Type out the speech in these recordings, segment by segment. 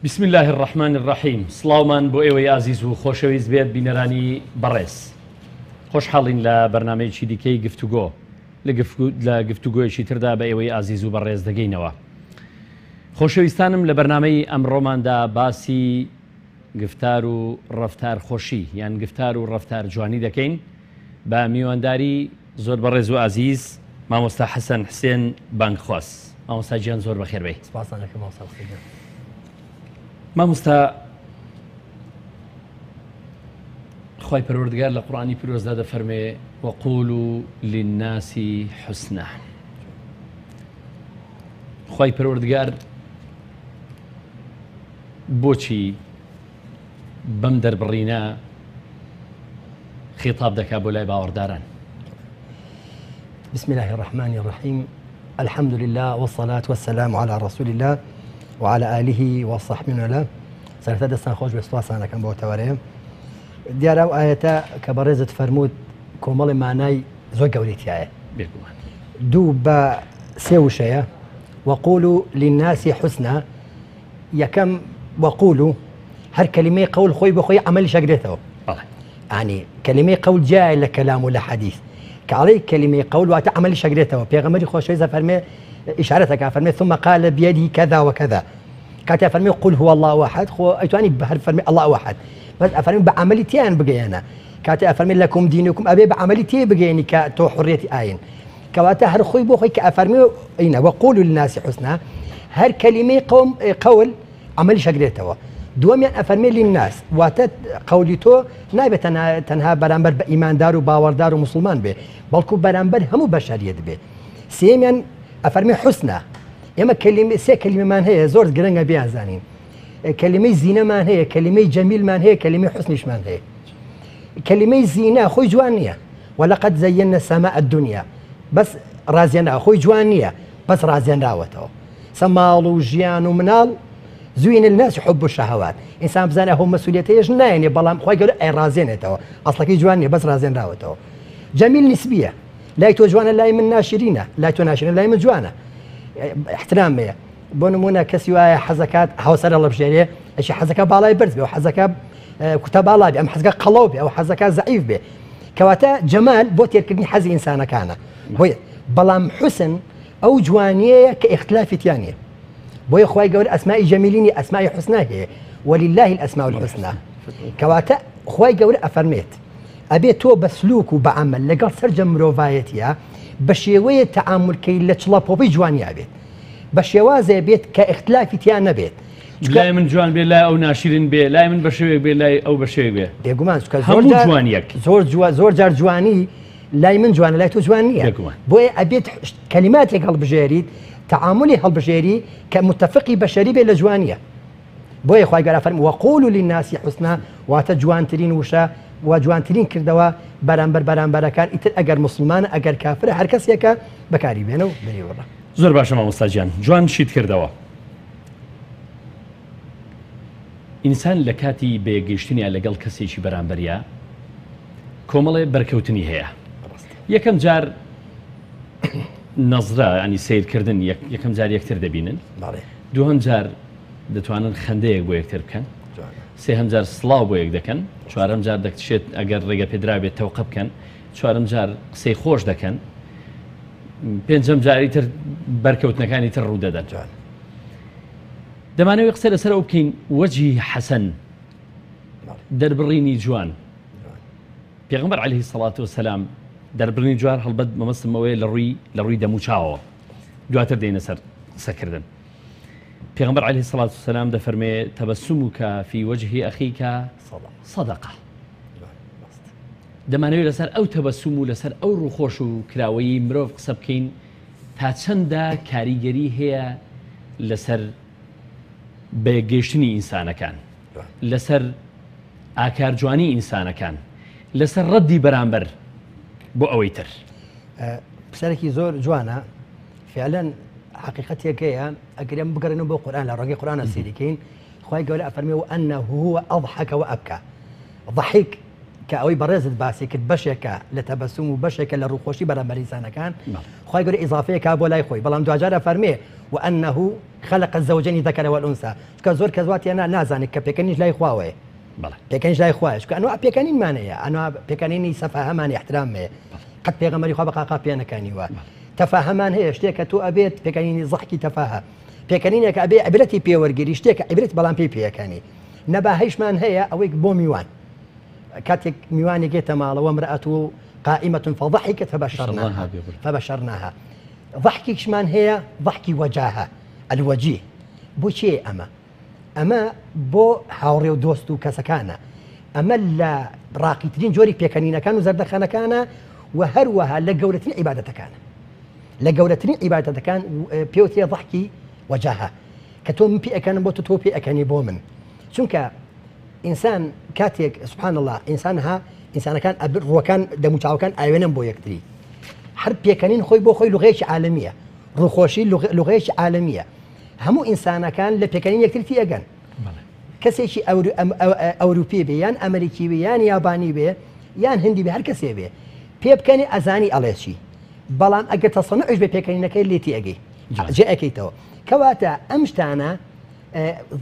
بسم الله الرحمن الرحيم. سلاومان بو ئێوەی عزیز و خۆشەویست بێت بینەرانی بەڕێز. خۆشحاڵین لە بەرنامەیەکی دیکەی گفتوگۆ لە گفتوگۆیەکی تردا بە ئێوەی عزیز و بەڕێز دەگەینەوە. خۆشەویستانم لە بەرنامەی ئەمڕۆماندا باسی گفتار و ڕەفتار خۆشی یان گفتار و ڕەفتار جوانی دەکەین بە میوانداری زۆر بەڕێز و عزیز مامۆستا حەسەن حسێن بانگخواست. مامۆستا گیان زۆر بەخێر بێ. مامۆستا خوای پەروەردگار لە قورئانی پیرۆزدا دەفەرمێ وەقولوا للناس حسنا. خوای پەروەردگار بۆچی بەم دەربڕینە خیتاب دەکا بۆ لای باوەڕداران؟ بسم الله الرحمن الرحيم. الحمد لله والصلاة والسلام على رسول الله وعلى آله وصحبه وله. سرتا دستان خوش بسواسانه كان بو تواريم دیارە ئەو ئاەتە کە بەڕێزت فەرمووت کۆمەڵی مانای زۆر گەورەیەتیایە دوو بە سێ وشەیە. وەقولوا للناس حسنا. یەکەم وەقولوا هەر کەلیمەی قەول خۆی بە خۆی عەمەلی شەگرێتەوە. ینی کەلیمەی قەول جایە لە کەلام و لە حەدیث کە ئەڵێ کەلیمەی قەول واتە عەمەلی شەگرێتەوە. پێغەمبەری خۆشەویست فەرمێ ئیشارەتەکە فەرمێ ثم قال بيده كذا وكذا. کاتێ فەرمێ قل هو الله أحد خۆ ئەیتوانی هەر فەرمێ الله أحد بس أفرمي بعملي تيان بقينا كاتي أفرمي لكم دينكم أبي بعملي تي بقيني كتو حريتي آين كواتا هر خوي بو خوي كأفرمي إينا وقولوا للناس حسنا. هر كلمة قول عملي شقريتوا دوم يعني أفرمي للناس واتت قوليتو نايبة تنها برامبر بإيمان دار وباور دار ومسلمان به بلكو برامبر همو بشريت به. سيم يعني أفرمي حسنا إما كلمة سي كلمة من هي زور قرنجا بيها زانين. كلمة زينة مان هي، كلمة جميل مان هي، كلمة حسنش مان هي. كلمة زينة خوي جوانية ولقد زينا السماء الدنيا بس رازينا خوي جوانية بس رازينا راوته. سمال وجيان ومنال زين الناس يحبوا الشهوات. إنسان بزانه هو مسؤوليته يجنا يعني بلام خوي يقول أي رازينته أصلا كي جوانية بس رازين راوته. جميل نسبية لا يتوجوانا لا من ناشرينه لا يتناشرين لا من جوانا احترامية. بونمونا كسيوا حزكات هوسر الله بجيري اشي حزكات بالاي برز او حزكات كتاب الله بي ام حزكات قلوبي او حزكات ضعيف بي كواتا جمال بوتير كدني حزي انسان كان هو بلام حسن او جوانيه كاختلاف تيانيه بو اخوي قول اسماء جميلين اسماء حسنى هي ولله الاسماء الحسنى كواتا اخوي قول افرميت ابي تو بسلوك وبعمل لقال سرجم روفايتيا بشيويه تعامل كي لتشلابو بجوانيه بيت بشوازه بيت كاختلاف تيان نبيت لا من جوان بي لا او ناشرين بي لا من بشوي بي لا او بشوي بي بيغمان زور جوانيك زور جار جواني لا من جوان لا تو جوانيه بوي ابيت كلمات قلب جيري تعاملي قلب جيري كمتفقي بشري بلا جوانيه بوي خوي قال فرم وقولوا للناس حسنا واتجوان ترين وشا وجوان ترين كردوا برامبر كان اجر مسلمان اجر كافر هر کس یکا بکاری بینو بری والله. زۆر باشە مامۆستا گیان جوان شیت کردەوە. ئینسان لە کاتی بێگەیشتنیان لەگەڵ کەسێکی بەرامبەریە کۆمەڵێ بەرکەوتنی هەیە. یەکەم جار نەزرا ینی سیرکردن یەکەم جار یەکتر دەبینن دووهەم جار دەتوانن خەندەیەک بۆ یەکتر بکەن سێهەم جار سڵاو بۆ یەک دەکەن چوارەم جار دەکتشێت ئەگەر ڕێگە پێدرا بێت تەوقە بکەن چوارەم جار قسەی خۆش دەکەن پێنجەم جاری تر بەرکەوتنەکانی تر ڕوو دەدەن. دەمانەوێت قسە لەسەر ئەو بکەین وەجهی حەسەن دەربڕینی جوان. پێغەمبەر عەلەیهی السەڵاتو وەسەلام دەربڕینی جوان هەڵبەت مەمەستمەوەی لە ڕووی دەموچاوەوە دواتر دێنە سەر قسەکردن. پێغەمبەر عەلەیهی السەڵاتو وەسەلام دەفەرمێ تەبەسسوموکە فی وەجهی ئەخیکە صەدەقە. دەمانەوێت لەسەر ئەو تەبەسوم و لەسەر ئەو ڕووخۆش و کراوەیی مرۆڤ قسە بکەین تا چەندە کاریگەری هەیە لەسەر بێگەیشتنی ئینسانەکان لەسەر ئاکارجوانی ئینسانەکان لەسەر ڕەدی بەرامبەر بۆ ئەوەی تر. پسەرێکی زۆر جوانە فعلا حقیقەتێکەیە ئەگەر بگەڕێنەوە بۆ قورئان لە ڕێگەی قورئانە سیرکەین خوای گەورە ئەفەرمێ وأنه هو أضحك وأبكى. ضحك کە ئەوەی بەڕێزت باسی کرد بەشێکە لە تەبەسوم و بەشێکە لە ڕووخۆشی بەرامبەر ئینسانەکان خی گەورە ئیزافەیەکا بۆ لای خۆی بەڵام دوجارە فەرمێ وأنه خلق الزوجين الذكر والأنثى کە زۆر کەس واتیانە نازانێت کە پێکەنیش لای خواوەیە پێکەنیش لای خوایش کە ئەنوا پێکەنینمانەیە ئەنوا پێکەنینی سەفاهەمانی احترامێ قەت پێغەمبەری خوا بە قاقا پێ نەکانیوە تەفاهەمان هەیە شتێک کە تۆ ئەبێت پێکەنینی زەحکی تەفاهە پێکەنینێک ئەبێ عیبرەتی پێوەرگیری شتێکە عیبرەت بەڵام پێی پێیەکانی نەباهەیشمان هەیە ئەوەی بۆ میوان كاتك ميواني جيت ماله وامرأته قائمة فضحكت فبشرناها ضحكي شمان هي ضحكي وجاهها الوجيه بو شيء أما بو هاوري ودوستو كسكانا أما لا راقيتين جوري بيكانينا كانوا زردخانا كان وهروها لقولتين عبادة كان لقولتين عبادة كان بيوتي ضحكي وجاهها كتوم بي أكان بوتو تو بي أكاني بومن شنك إنسان كاتيك سبحان الله إنسان كان أبر وكان دموتاو كان أيوانن بو يكتري حرب بيكانين خوي بو خوي لغيش عالمية روخوشي لغيش عالمية همو إنسان كان لبيكانين يكتري في أجان كسيشي أوروبي بي يان أمريكي بي يان ياباني بي يان هندي بي هر كسي بي بيبكاني أزاني على شي بلان أجر تصنعش بيكانين كي اللي تيجي جاء كيتو كواتا أمشتانا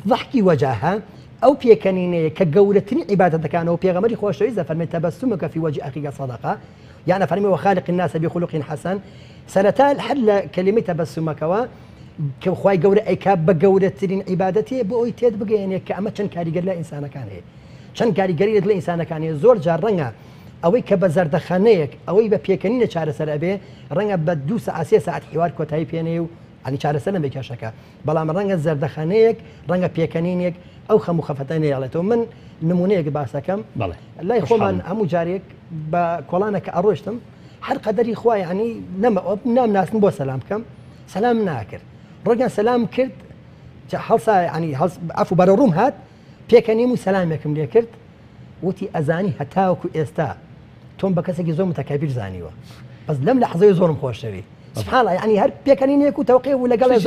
ضحكي وجاهها أو بيكانين كجولتني عبادة كانوا بيغمري خوش إذا فرمي تبسمك في وجه أخيك صدقة يعني فرمي وخالق الناس بخلق حسن سنتان حل كلمة تبسمك كخواي جولة أي كاب بجولتني عبادتي بقول تيد بجيني كأما شن كاري قال لا إنسان كان هي شن كاري قال لا إنسان كان هي زور جارنا أوي كبزر دخانيك أوي ببيكانين شعر سرابي رنا بدوس عسير ساعة حوار كوتاي بينيو يعني شعر سنة بكشكا بلا من رنا زردخانيك رنا بيكانينك أو خفتين يالتو من نمونيك باسكم لا يخومن همو جاريك بكولانك أروشتم هر قدر إخوة يعني نام ناس نبو سلامكم سلام ناكر رجع سلام كرت حلصة يعني عفوا برروم هات بيكنيمو سلامكم ليه كرت وتي أزاني هتاوكو إستا توم بكسك زوم متكبر زانيوا بس لم لحظة يزورم خوش شوي سبحان الله يعني هر بيكنين يكون توقيع ولا قال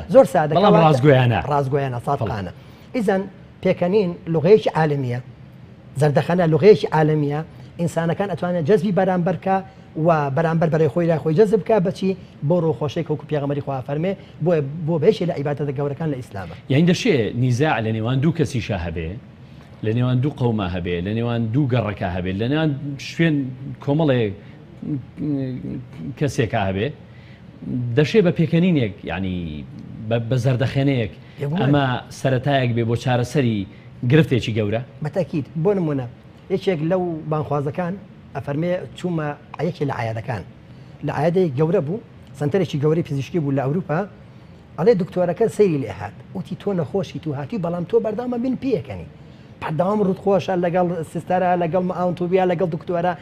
زور سادة والله رازقويانا صادقانا إذن بيكانين لغيش عالمية زردخانة لغيش عالمية إنسان كان أتوانا جذبي برامبركا وبرامبر بري خوي لا خوي جذبك بشي بورو خوشيك وكو بيغمري خواه فرمي بو بيش لعبادة الجورة كان الإسلام يعني ده شيء نزاع لنيوان دو كسي شاهبه لنيوان دو قومها به لنيوان دو قركها به لنيوان شوين كومالي كسيكها به ده شيء ببيكانينيك يعني بزردخانيك أما سرتايك ببو چارەسەری گرفتێکی گەورە بەتاکید بۆ نمونە یەکێک لەو بانخوازەکان ئەفەرمێ چوومە یەکێ لە عایادەکان لە عایادەیەک گەورە بوو سنتەرێکی گەورەی پزیشکی بوو لە ئەوروپا ئەڵێ دکتۆرەکە سەیری لێ هات وتی تۆ نەخۆشی تو هاتی بەڵام تۆ بەردەوامە بن پێیەکەنی بەردەوام ڕوودخۆشە لەگەڵ سیستەرە لەگەڵ ئاونتۆبیا لەگەڵ دکتۆرە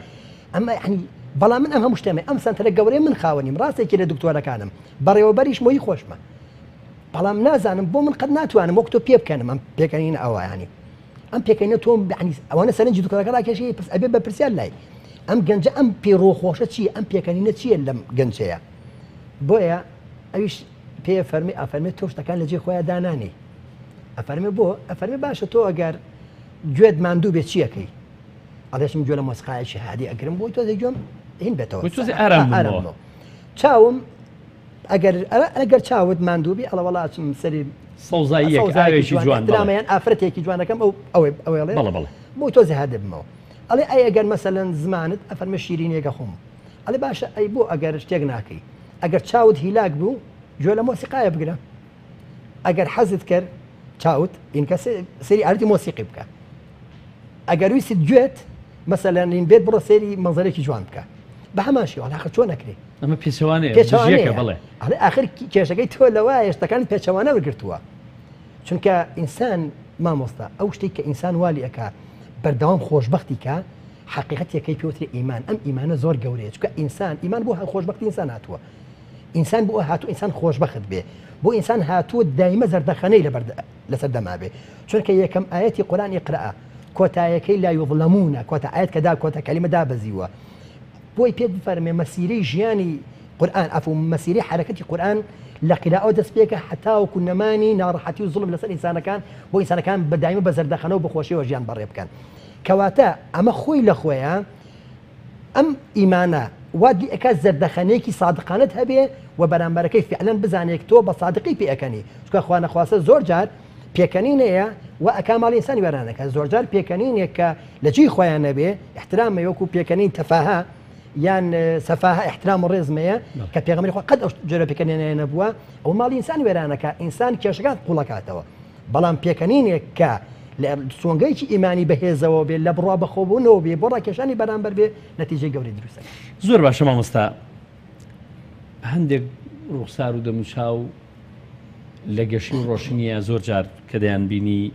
ئەمە یعنی بەڵام من ئەم هەموو شتێمە ئەم سنتەرە گەورەی من خاوەنیم ڕاستێکی لە دکتۆرەکانم بەڕێوەبەریش مۆی خۆشمە بەڵام نازانم بۆ من قەت ناتوانم وەک تۆ پێ بکەنم ئەم پێکەنین ئەوە ینی ئەم پێکەنینە تۆم یعنی ئەوانە سەرنجی دکتۆرەکە ڕاکێشەیە پس ئەبێ بە پرسیار لای ئەم گەنجە ئەم پێڕۆخۆشە چییە ئەم پێکەنینە چییە لەم گەنجەیە بۆیە ئەویش پێ فەرمی ئەفەرمێ تۆ شتەکان لەجێ خۆیان دانانی ئەفەرمێ بۆ ئەفەرمێ باشە تۆ ئەگەر گوێت ماندوو بێت چیەکەی ئەڵێشم گوێ لە مۆسیقایەکی هادی ئەگرم بۆی تۆزی گوێم هین بێتەوە ئارام چاوم ئەگەر چاوت ماندووبی ئەڵە وڵاتم سەری سەوزاییەکی جوان درامەیان ئافرەتێکی جوانەکەم ئەوێڵێ بۆی تۆ زیهادە بمەوە ئەڵێ ئەی ئەگەر مەسەلەن زمانت ئەفەرمە شیرینێکە خۆم ئەڵێ باشە ئەی بۆ ئەگەر شتێک ناکەی ئەگەر چاوت هیلاک بوو گوێ لە مۆسیقایە بگرە ئەگەر حەزت کرد چاوت ئینکە سەری ئارەتی مۆسیقی بکە ئەگەر ویست گوێت مەسەلەن لین بێت بڕۆ سەیری مەنزەرێکی جوان بکە بە هەماشی ئەڵاخر چۆن نەکرێ ئەمە پێچەوانەیە بڵێ آخر کێشەکەی تۆ لەوایە شتەکانی پێچەوانە وەرگرتووە چونکە ئینسان مامۆستا ئەو شتێک کە ئینسان والی ئەکا بەردەوام خۆشبەختی کە حقیقەتێکەکەی پێوتری ئیمان ئەم ئیمانە زۆر گەورەیە چونکە ئینسان ئیمان بۆ خۆشبەختی ئینسان هاتووە ئینسان بۆ هاتوو ئینسان خۆشبەخت بێ بۆ ئینسان هاتووە دایمە زەردەخەنەی لەسەر دەما بێ چونکە یەکەم ئاەتی قورئانی قرئە کۆتایەکەی لا یوظلمونە کۆتا ئاەت کە دا کۆتا کەلیمە دابەزیوە بۆی پێت بفەرمێ مەسیرەی ژیانی قورئان ئەفو مەسیرەی حرەکەتی قورئان لە قیراءەوە دەست پێکە حتاوەکو نەمانی ناڕەحەتی و زوڵم لەسەر ئینسانەکان بۆ ئینسانەکان بەدایمە بە زەردەخەنە و بەخۆشیەوە ژیان بەڕێ بکەن کەواتە ئەمە خۆی لە خۆیە ئەم ئیمانە وادی ئەکە زەردەخەنەیەکی سادقانت هەبێ و بەرامبەرەکەی فعلەن بزانێت تۆ بە سادقی پێەکەنی چکە خوا نەخواستە زۆر جار پێکەنینەیە و ئەکاماڵی ئینسانی وێرانەکە زۆر جار پێکەنینێک کە لە جێی خۆیان نەبێ احترامە وەکو پێکەنین تەفاهە یان سەفاهە احترام و ڕێزمەیە کە پێغەمبەری خوا قەت ئەو جۆرە پێکەنینەیە نەبووە ئەو ماڵی ئینسانی وێرانەکە ئینسان کێشەکان قوڵەکاتەوە بەڵام پێکەنینێک کە لە سۆنگەیکی ئیمانی بەهێزەوە بێ لە بڕوا بەخۆبوونەوە بێ بۆ ڕاکێشانی بەرامبەر بێ نەتیجەی گەورەی دروستە. زۆر باشە مامۆستا هەندێک ڕوخسار و دەموچاو لە گەشتی و ڕۆشنیە زۆر جار کە دەیان بینی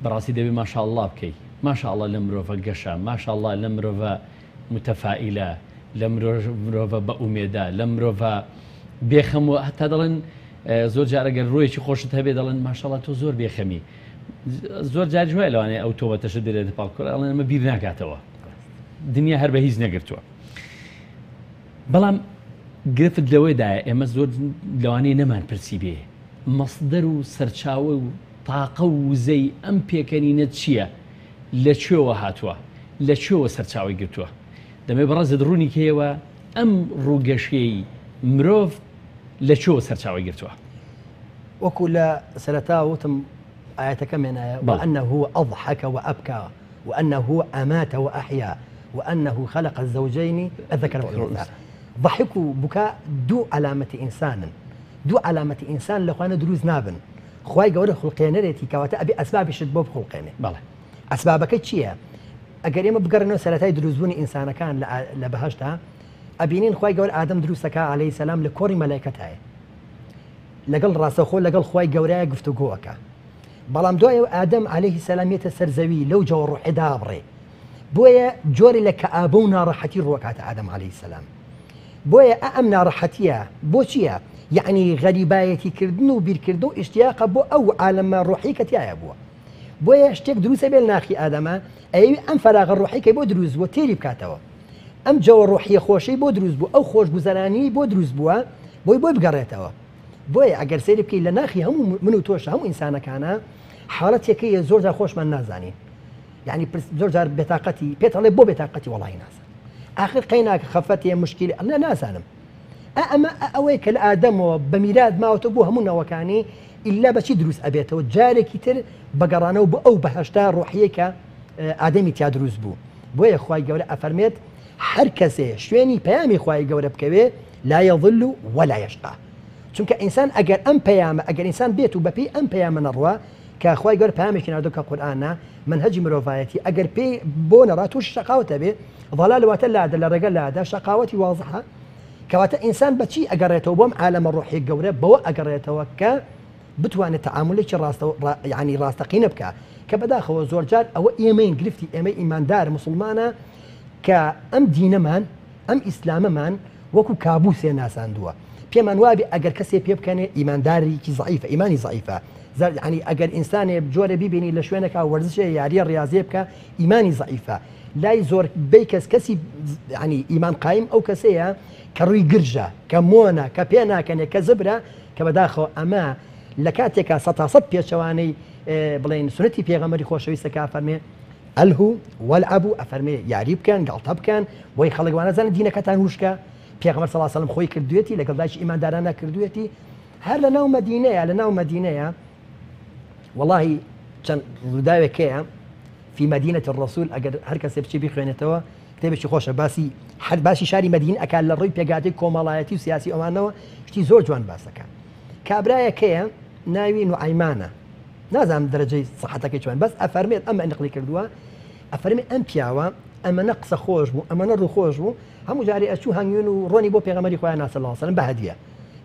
بەڕاستی دەبێ ماشاءالله بکەیت ماشاءالله لە مرۆڤە گەشە ماشاءالله لە مرۆڤە متەفائیلە لە مرۆڤە بە ئومێدە لە مرۆڤە بێخەم و هەتا دەڵێن زۆر جارەگەر ڕۆیەکی خۆشت هەبێ دەڵێن ماشاءالله تۆ زۆر بێخەمی زۆر جار جوای لەوانێ ئەو تۆبەتەشە دێت پاڵکۆر ئەڵێن ئەمە بیر ناکاتەوە دنیا هەر بە هیچ نەگرتووە بەڵام گرفت لەوەیدایە ئێمە زۆر لەوانەیە نەمان پرسی بێ مەصدەر و سەرچاوە و تاقە و وزەی ئەم پێکەنینە چییە لەکوێوە هاتووە لەکوێوە سەرچاوی گرتووە دەمێ بەڕازت ڕوونی کێوە ئەم ڕووگەشەی مرۆڤ لەکوێوە سەرچاوی گرتووە وەکو لە سەرەتا وتم آياتك منها وأنه أضحك وأبكى وأنه أمات وأحيا وأنه خلق الزوجين الذكر والأنثى ضحك وبكاء دو علامة إنسان دو علامة إنسان لخوانا دروز نابن خواي قولة خلقين ريتي كواتا أبي أسباب شدبوب خلقين بله أسبابك تشيها أقر يما بقرنو سلاتاي دروزبوني إنسان كان لبهشتها أبينين خواي قول آدم دروسك عليه السلام لكوري ملائكتها لقل راسه خو لقل خواي قولا قفتو قوكا بەڵام دوایە ئادەم عليه سەلامێتە سەرزەوی لەو جەوە ڕوحی دابڕێ بۆیە جۆری لە کەئابە و ناڕەحەتی ڕوەکاتە ئادەم عليه سەلام بۆیە ئەم ناڕەحەتیە بۆ چییە یعنی غەریبایەتی کردن و بیرکردن و ئیشتیاقە بۆ ئەو عالەمە ڕوحی کە تایە بووە بۆیە شتێک دروستە بێ ناخی ئادەمە ئەوی ئەم فەراغە ڕوحیکەی بۆ دروست بووە تێری بکاتەوە ئەم جەوە ڕوحیە خۆشەی بۆ دروست بوو ئەو خۆشگوزەرانی بۆ دروست بووە بۆی بگەڕێتەوە بۆیە ئەگەر سەیری بکەی لە ناخی هەموو من و تۆش هەموو ئینسانەکانە حاڵەتێکەیە زۆر جار خۆشمان نازانین یعنی زۆر جار بێتاقەتی پێت ئەڵێ بۆ بێتاقەتی وەڵاهی نازانم آخر قەیناکە خەفەتێ مشکلی ئەڵێ نازانم ئەمە ئەوەی کە لە ئادەمەوە بە میراد ماوەتە بۆ هەموو نەوەکانی ئیلا بەچی دروست ئەبێتەوە جارێکی تر بەگەڕانەوە بۆ ئەو بەهەشتا ڕوحیە کە ئادەمی تیا دروست بوو بۆیە خوای گەورە ئەفەرمێت هەر کەسێ شوێنی پەیامی خوای گەورە بکەوێ لا يضل ولا يشقى چونکە ئینسان ئەگەر ئەم پەیامە ئەگەر ئینسان بێت و بەپێی ئەم پەیامە نەڕوە کە خوای گەورە پەیامێکی ناردووە کە قورئانە منهەجی مرۆڤایەتی ئەگەر پێی بۆ نەڕات تووشی شەقاوەتە بێ ضەلال واتە لادە لە ڕێگە لادا شەقاوەتی واضحە کەواتە ئینسان بەچی ئەگەڕێتەوە بۆم عالەمە ڕوحی گەورە بەوە ئەگەڕێتەوە کە بتوانێت تەعاملێکی یعنی ڕاستەقینە بکە کە بەداخەوە زۆر جار ئەوە ئێمەین گرفتی ئێمەی ئیماندار مسلمانە کە ئەم دینەمان ئەم ئیسلامەمان وەکو کابوسێ ناساندووە پێمان وابێ ئەگەر کەسێ پێ بکەنێ ئیماندارێکی ضعیفە ئیمانی ضعیفە ینی ئەگەر ئینسانێ جۆرە بیبینی لە شوێنێکا وەرزشە یاریە ڕاضیە بکە ئیمانی ضعیفە لای زۆر بەی کەسی ینی ئیمان قایم ئەو کەسەیە کە ڕووی گرژە کە مۆنە کە پێ ناکەنێ کە زبرە کە بەداخەوە ئەمە لە کاتێکا سەد پێچەوانەی بڵێن سنەتی پێغەمبەری خۆشەویستەکە فەرمێ ئەلهو وەلعەبوو ئەفەرمێ یاری بکەن گاڵتە بکەن بۆی خەڵکوانە زانن دینەکەتان وشکە پێغەمبەر صلی الله علیه و سلم خۆی کردوێتی لەگەڵ داعش ئیماندارانە کردوێتی هەر لە ناو مەدینەیە والله چەند ڕووداوێکەیە في مدينة الرسول ئەگەر هەر کەسێ بچی بخوێنێتەوە کتێبێکی خۆشە باسی شاری مدینە ئەکات لە ڕووی پێگاتی کۆمەڵایەتی و سیاسی ئەوانەوە شتی زۆر جوان باسەکە کابرایەکەیە ناوی نوعیمانە نازانم دەرەجەی سەحەتەکەی چۆن بەس ئەفەرمێت ئەمە نقلی کردووە ئەفەرمێت ئەم پیاوە ئەمەنە قسە خۆش بوو ئەمەنە ڕوو خۆش بوو هەموو جارێ ئەچوو هەنگوێن و ڕۆنی بۆ پێغەمبەری خۆیان صلی الله علیه و سلم بە هەدیە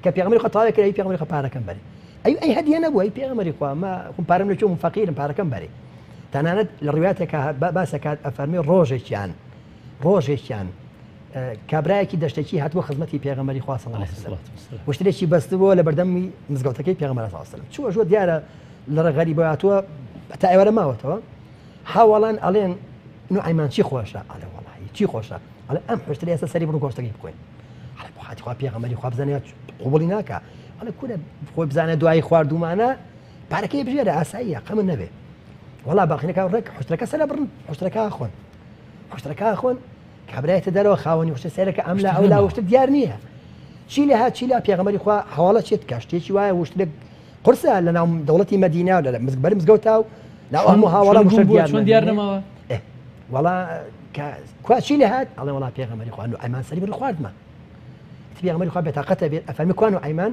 کە پێغەمبەری خۆ تاوای کرد پێغەمبەری خۆ پارەکەم بەرێ ئەی هەدیە نەبووە ئەی پێغەمبەری خۆ ما پارەم لەکوێ من فەقیرم پارەکەم بەرێ تەنانەت لە ڕواتێکە باسەکات ئەفەرمێ ڕۆژێکیان کابرایەکی دەشتێکی هاتووە خزمەتی پێغەمبەری خوا صلی الله علیه و سلم وشتێکی بەستبووە لە بەردەمی مزگەوتەکەی پێغەمبەر صلی الله علیه و سلم چووە دیارە لە غەریبە هاتووە تا ئێوەرە ماوەتەوە هاوڵان ئەڵێن نوعیمان چی خۆشە ئەڵێ وەڵاهی چی خۆشە ئەڵێ ئەم حشتری ئێستا سەری بڕۆ گۆشتەکەی بکوێن ئەڵێ بۆ خاتی خوا پێغەمبەری خوا بزانێت قوبوڵی ناکە ئەڵێ کورە خۆی بزانێت دوای خواردومانە پارەکەی بژێرە ئاساییە قەمن نەبێ والله باقينا ڕێک حشتەکە سەر برن حشتەکە خۆن حشتەکە خۆن کابراایەتە دەرەوە خاوەنی حشتە سێرەکە ئەم لا ئەو لا وشتە دیار نییە چی لە هات چی لا پێغەمبەری خوا حواڵە چێت کاشتێکی وایە وشتێک قورسە لە ناو دەوڵەتی مەدینە و لە بەر مزگەوت و لا هەموو هاوڵە چۆن دیار نەماوە وڵا کوا چی لە هات ئەڵێ وڵا پێغەمبەری خوا ئەیمان سەری بڕ خواردمە پێغەمبەری خوا بێتاقەتە بێت ئەفەرمی کوان و ئەیمان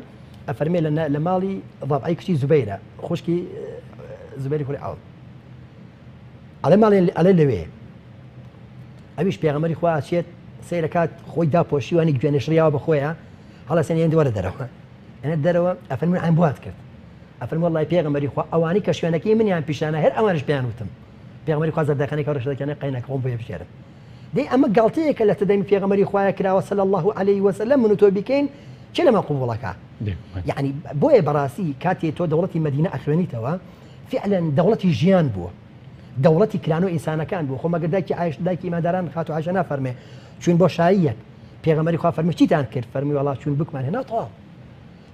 ئەفەرمێ لە ماڵی ضەبعی کچی زوبەیرە خوشکی زوبەیری کوڕی عەوف ئەڵێ ماڵێ ئەڵێ لەوێ ئەویش پێغەمبەری خوا ئاچێت سەیرەکات خۆی داپۆشیوانی گوێنەشریاوە بە خۆیە هەڵە سێنێن وەرە دەرەوە ئەنە دەرەوە ئەفەرمون ئەم بوات کرد ئەفەرمو وەڵڵای پێغەمبەری خوا ئەوانی کە شوێنەکەی منیان پیشانە هەر ئەوانش پێیان وتم پێغەمبەری خوا زەردەخانەی کە ڕەشەکەی قەینەکە خۆم بۆ بشێرم دەی ئەمە گاڵتەیەکە لە تەدەمی پێغەمبەری خوایە کراوە صلی الله عليه وسلم من و تۆ بیکەین چ لەمە قوبوڵەکە یعنی بۆیە بەڕاستی کاتێ تۆ دەوڵەتی مەدینە ئەخوێنیتەوە فعلا دەوڵەتی ژیان بووە دەوڵەتی کرانۆ ئینسانەکان بوو خۆ مەگەر دایکی عایش دایکی ئیمانداران خاتو عایشە نافەرمێ چوین بۆ شاییەک پێغەمبەری خوا فەرمی چیتان کرد فەرمی وەڵا چوون بکمان هێنا تەواو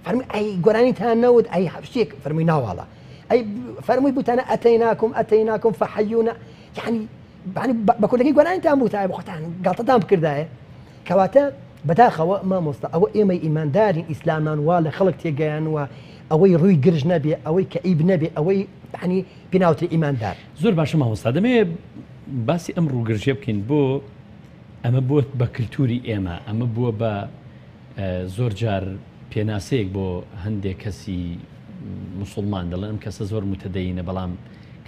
فەرمی ئەی گۆرانیتان نەوت ئەی شتێک فەرمی ناوەڵا ئەی فەرمووی بوتانە ئەتەیناکم فەحەیونا یعنی بە کورتەکەی گۆرانیتان بوتایە بخۆتان گاڵتەتان بکردایە کەواتە بەداخەوە مامۆستا ئەوە ئێمەی ئیماندارین ئیسلامان وا لە خەڵک تێگەیانوە ئەوەی ڕووی گرژ نەبێ ئەوەی کەئیب نەبێ ئەوەی ینی پێناوتری ئیماندار زۆر باشە مامۆستا دەمێ باسی ئەم ڕووگرژێ بکەین بۆ ئەمە بووە بە کللتوری ئێمە ئەمە بووە بە زۆر جار پێناسەیەک بۆ هەندێک کەسی مسلمان دەڵێن ئەم کەسە زۆر متەدەینە بەڵام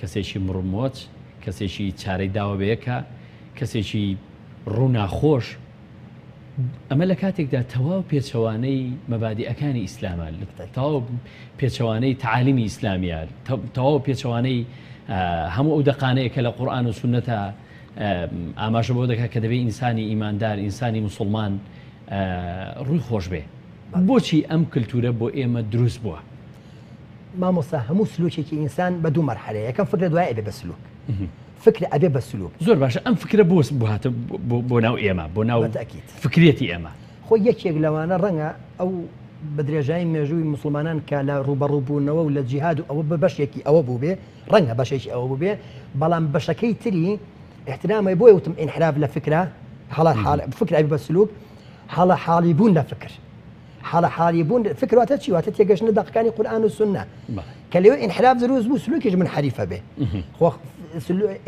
کەسێکی مڕمۆچ کەسێکی چارەی داوە بەیەکە کەسێکی ڕووناخۆش ئەمە لە کاتێکدا تەواو پێچەوانەی مەبادیئەکانی ئیسلامە تەواو پێچەوانەی تعالیمی ئیسلامیە تەواو پێچەوانەی هەموو ئەو دەقانەیە کە لە قورئان و سونەتە ئاماژە بۆ دەکات کە دەبێت ئینسانی ئیماندار ئینسانی مسلمان ڕووی خۆش بێ بۆچی ئەم کللتورە بۆ ئێمە دروست بووە مامۆستا هەموو سلوکێکی ئینسان بە دوو مەرحەلەیە یەکەم فکرە دوای ئەبێ بە سلوک فکر ئەبێ بە سلوک زۆر باشە ئەم فکرە بۆ هاتە بۆ ناو ئێمە بۆ ناو فکرێتی ئێمە خۆ یەکێک لەوانە ڕەنگە ئەو بە درێژایی مێژووی مسلمانان کە لە ڕوبەڕووبوونەوە و لە جیهاد و ئەوە بە بەشێکی ئەوە بوو بێ ڕەنگە بەشێکی ئەوە بوو بێ بەڵام بەشەکەی تری احترامي بوي وتم انحراف لفكره حال فكره ابي بسلوك حال يبون لفكر حال يبون فكر واتشي واتتيقش ندق كان القران والسنه كان انحراف زروز بو سلوك يجي منحرفه به هو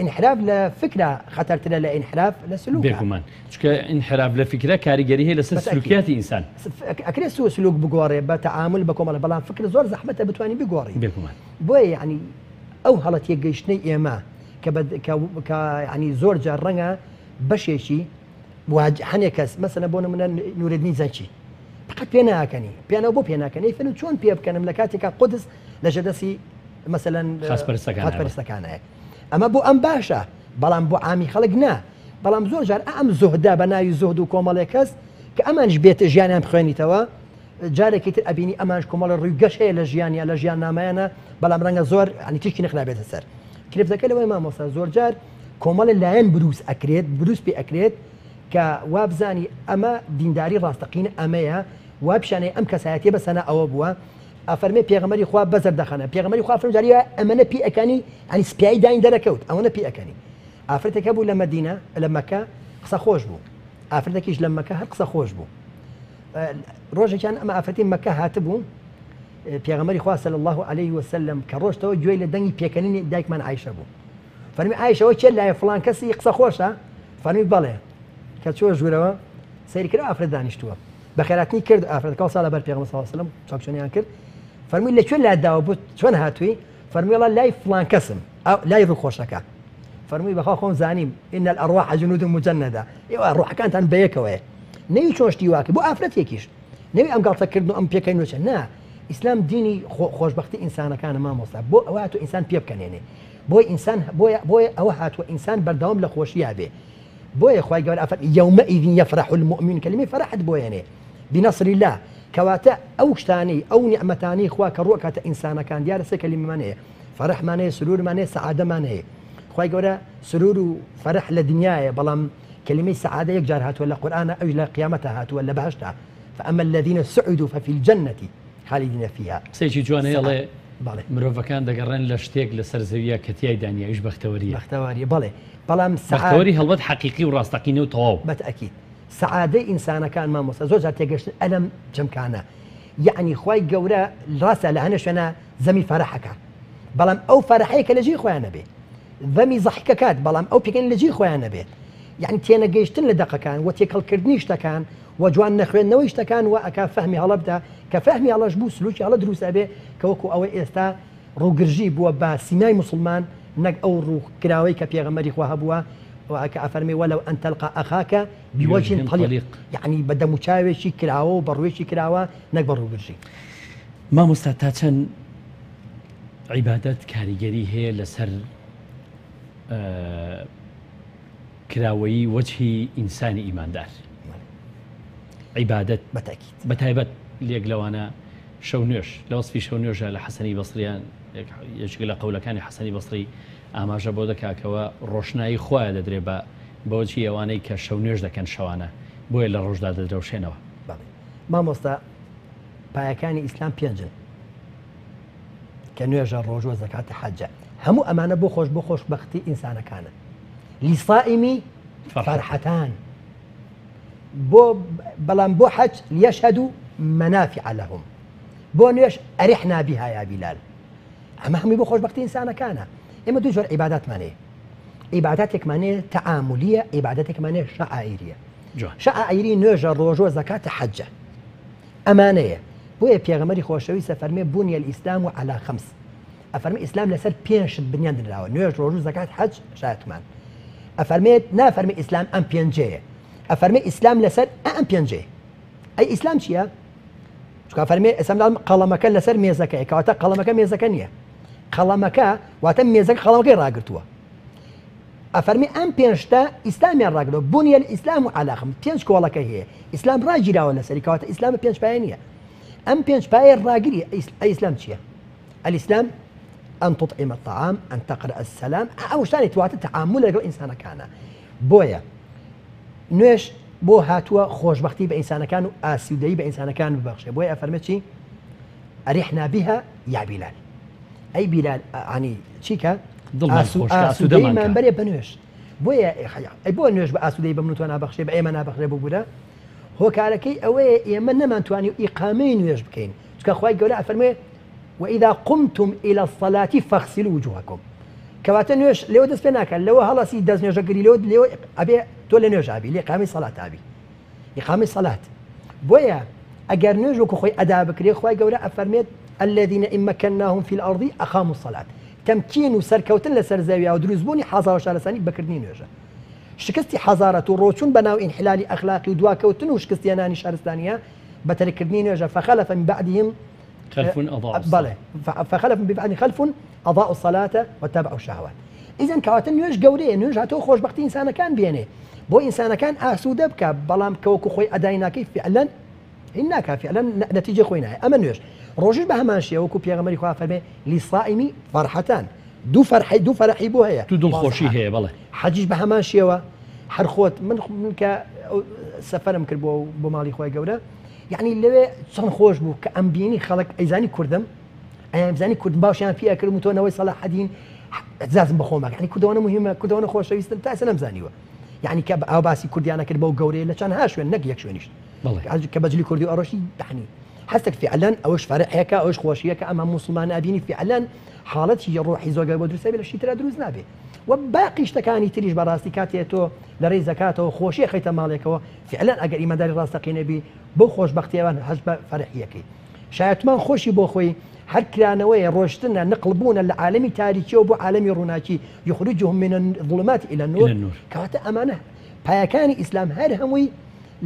انحراف لفكره خطرت له انحراف لسلوك بيكمان شكا انحراف لفكره كاريجري هي لسلوكيات انسان اكيد سلوك بقوري بتعامل بكم على بلان فكر زور زحمته بتواني بقوري بيكمان بوي يعني او هلت يقشني ايما ك يعني زور جار رنگا بشيشي حنيكس مثلا بونا من نوردني زنشي فقط بينا كاني بينا وبو بينا كاني فين شلون بيب كان مملكاتك قدس لجدسي مثلا خاص برستكانه اما بو ام باشا بلام بو عامي خلقنا بلام زور جار ام زهدا بناي زهد وكومالكس كامانش بيت جياني بخويني توا جاري كتير ابيني امانش كومال الريقش هي لجياني على جيان نامانا بلام رنگا زور يعني تيجي نخلا بيت السر كيف ذاك لو ما موسى زور جار كومال اللاين بروس اكريت بروس بي اكريت كوابزاني اما دينداري راستقين امايا وابشاني ام كسايتي بس انا او ابوا افرمي بيغمري خوا بزر دخنا بيغمري خوا فرم جاري امانه بي اكاني يعني سبياي داين دركوت او انا بي اكاني افرتك ابو لما مدينه لما كا قصه خوش بو افرتكيش لما كا قصه خوش بو روجا كان اما افرتين مكه هاتبو بيغمري خوا صلى الله عليه وسلم كروج تو جوي لدني بيكاني دايك من عايشه بو فرمي عايشه وش لا فلان كسي قصه خوشه فرمي بالي كتشو جوراوا سير كده افرد دانشتوا بخيراتني كرد افرد كو صلى الله عليه وسلم شاكشوني انكر فرمي لا شو لا داوبت شلون هاتوي فرمي والله لا فلان كسم او لا يرو خوشك فرمي بخا خون زانيم ان الارواح جنود مجنده ايوا الروح كانت عن بيكوي ني شوشتي واكي بو افرد يكيش نبي ام قال تكردو ام بيكاين وش نا اسلام ديني خوشبختي انسان كان ما مصاب بو اواتو انسان بيبكن يعني بوي انسان بوي اوهاتو انسان بردوم لخوشيه به بوي اخوي قال افر يومئذ يفرح المؤمن كلمه فرحت بوي يعني بنصر الله كواتا اوشتاني او نعمتاني اخوا كروكه انسان كان ديار كلمه معناه فرح معناه سرور معناه سعاده معناه اخوي قال سرور وفرح لدنياي بلام كلمه سعاده يقجر هات ولا قران او الى قيامتها هات ولا بهشتها فاما الذين سعدوا ففي الجنه خالدين فيها سيجي جوانا يلا مرۆڤەکان دەگەڕێن لە شتێک لەسەر زەویە کە تیای دانیایش بەختەوەریە بەڵێ بەڵام بەختەوەری هەڵبەت حەقیقی و ڕاستەقینە و تەواو بەتەکید سەعادەی ئینسانەکان مامۆستا زۆر جار تێگەشتن ئەلەم جەمکانە یعنی خوای گەورە ڕاستە لە هەنە شوێنە زەمی فەرەحەکە بەڵام ئەو فەرەحەیە کە لە جێی خۆیان نەبێت ذەمی زەحیکەکات بەڵام ئەو پێکەنی لە جێی خۆیان نەبێت یعنی تێنەگەیشتن لە دەقەکان و تێکەڵکردنی شتەکان و جوان نەخوێندنەوەی شتەکان و ئەکا فەهمی هەڵە بدە کە فەهمی هەڵەش بوو سلوکی هەڵە دروستە بێ کە وەکو ئەوەی ئێستا ڕووگرژی بووە بە سینای مسلمان نەک ئەو ڕووکراوەی کە پێغەمبەری خوا هەبووە وەکە ئەفەرمێ وەلەو ئەن تەلقا ئەخاکە بوجه طەلیق یعنی بە دەموچاوێکی کراوە و بەڕوێکی کراوە نەک بە ڕووگرژی مامۆستا تا چەند عیبادەت کاریگەری هەیە لەسەر کراوەیی وەجهی ئینسانی ئیماندار عیبادەت بەتایبەت لێک لەوانە شەو نوێش لە وەسفی شەو نوێژە لە حەسەنی بەسرییان یەکێک لە قەولەکانی حەسەنی بەسری ئاماژە بۆ دەکاکەوە ڕۆشنایی خۆیان دەدرێ بە بەوەجی ئەوانەی کە شەو نوێژ دەکەن شەوانە بۆیە لە ڕۆژدا دەدرەوشێنەوە مامۆستا پایەکانی ئیسلام پێنجن کە نوێژە ڕۆژوە زەکاتە حەجە هەموو ئەمانە بۆ خۆشبەختی ئینسانەکانە لیصائمی فەرحەتان بەڵام بۆ حەج لیەشهەدوا منافع لهم بۆ نوێژ ئەریحنا بها یا بیلال ئەمە هەمووی بۆ خۆشبەختی ئینسانەکانە ئێمە دوو جۆر عیباداتمانەیە عیباداتێکمانەیە تەعاملیە عیباداتێکمانەیە شەعائیریە شەعائیری نوێژە ڕۆژوە زەکاتە حەجە ئەمانەیە بۆیە پێغەمبەری خۆشەویستە فەرمێ بوونیە الئیسلام عەلا خەمس ئەفەرمێ ئیسلام لەسەر پێنج بنیان دراوە نوێژ ڕۆژوە زەکات حەج شایەتمان ئەفەرمێت نافەرمێ ئیسلام ئەم پێنجەیە ئەفەرمێ ئیسلام لەسەر ئەم پێنجەیە ئەی ئیسلام چییە؟ چونکە فەرمێ ئەسلام قەڵەمەکە لەسەر مێزەکەی کەواتە قەڵەمەکە مێزەکە نییە قەڵەمەکە واتە مێزەکە قەڵەمەکەی ڕاگرتووە ئەفەرمی ئەم پێنجتە ئیسلامیان ڕاگرتووە بوونیە الئیسلام عەلا خەمس پێنج کۆڵەکە هەیە ئیسلام ڕاگیراوە لەسەری کەواتە ئیسلامە پێنج پایە نییە ئەم پێنج پایە ڕاگیری ئیسلام چییە؟ الئیسلام أن تطعم الطعام أن تقرأ السلام أو شتانی تواتە تعامل لەگەڵ ئینسانەکانە بۆیە نوێژ بۆ هاتووە خۆشبەختی بە ئینسانەکان و ئاسوودەیی بە ئینسانەکان ببەخشێ بۆیە ئەفەرمێت چی ئەریحنا بها یا بیلال ئەی بیلال عنی چیکە ئاسوودەیمان بەرێ بە نوێژ بۆیە بۆ نوێژ بە ئاسوودەی بەمن تۆ نابەخشێ بە ئێمە نابەخرێ بۆ بوورە هۆکارەکەی ئەوەیە ئێمە نەمانتوانی ئیقامەی نوێژ بکەین چکە خوای گەورە ئەفەرمێ وإذا قمتم إلى الصلاة فاغسلوا وجوهكم كواتە نوێژ لێوە دەست پێ ناکەن لەوە هەڵاسی دەست نوێژەگری لێوە ئەبێ تۆ لە نوێژ ئابی لێ ئیقامەی سەڵات ئابی ئیقامەی سەڵات بۆیە ئەگەر نوێژ وەکو خۆی ئەدا بکرێ خوای گەورە ئەفەرمێت الذين إن مكناهم في الأرض أقاموا الصلاة تمكين و سەرکەوتن لەسەر زەویە و دروستبوونی حەزار و شارەسانی بەکردنی نوێژە شکستی حەزارەت و ڕۆچوون بەناو ئینحلالی ئەخلاقی و دواکەوتن و شکستی هێنانی شارستانیە بەتەرکردنی نوێژە فخلف من بعدهم فخلف من بعد خلف أضاءوا الصلاة واتبعوا الشهوات إذن كواتن نوێژ گەورەیە نوێژ هاتۆ خۆشبەختی ئینسانەکان بێنێ بۆ ئینسانەکان ئاسوودە بکە بەڵام کەوەکو خۆی ئەدای ناکەی فعلا هین ناکا فعلا نەتیجە خۆی نایە ئەمە نوێژ ڕۆژش بە هەمان شێوە وەکو پێغەمبەری خوا فەرمێ لیصائمی فەرحەتان دوو فەرحی بۆ هەیە دوو دڵخۆشی هەیە بەڵێ حەجیش بە هەمان شێوە هەر خۆت من کە سەفەرم کرد بۆ ماڵی خۆی گەورە یعنی لەوێ چەند خۆش بوو کە ئەم بینی خەڵک ئەیزانی کوردم ئەیزانی کوردم باشیان پێ کردم و تۆ نەوەی سەلاح الدین زازم بە خۆمە یعنی کوردەوەنە مهمە کوردەوەنە خۆشەویستم تا ئێستا نەمزانیوە یعنی کە ئەو باسی کوردیانە کرد بەو گەورەیە لە چەند ها شوێن نەک یەک شوێنیشت کە بەجلی کوردی و ئەڕۆشی یعنی هەستێک فعلا ئەوەش فەرحەیەکە ئەوەش خۆشیەکە ئەمە موسڵمان ئابینی فعلا حاڵەتی ڕۆحی زۆرگەر بۆ دروستە بێ لە شیترا دروست نابێ و باقی شتەکانی تریش بەڕاستی کاتێ تۆ لە ڕێی زەکاتەوە خۆشیە خەیتە ماڵێکەوە فعلا ئەگەر ئیمانداری ڕاستەقینە بی بۆ خۆشبەختیەوان هەش بە فەرحیەکەی شایەتمان خۆشی بۆ خۆی هەر کرانەوەی ڕۆشتنە نقلبوونە لە عالەمی تاریکیەوە بۆ عالەمی ڕووناکی یخرجهم من الظلمات إلى النور کەواتە ئەمانە پایەکانی ئیسلام هەر هەمووی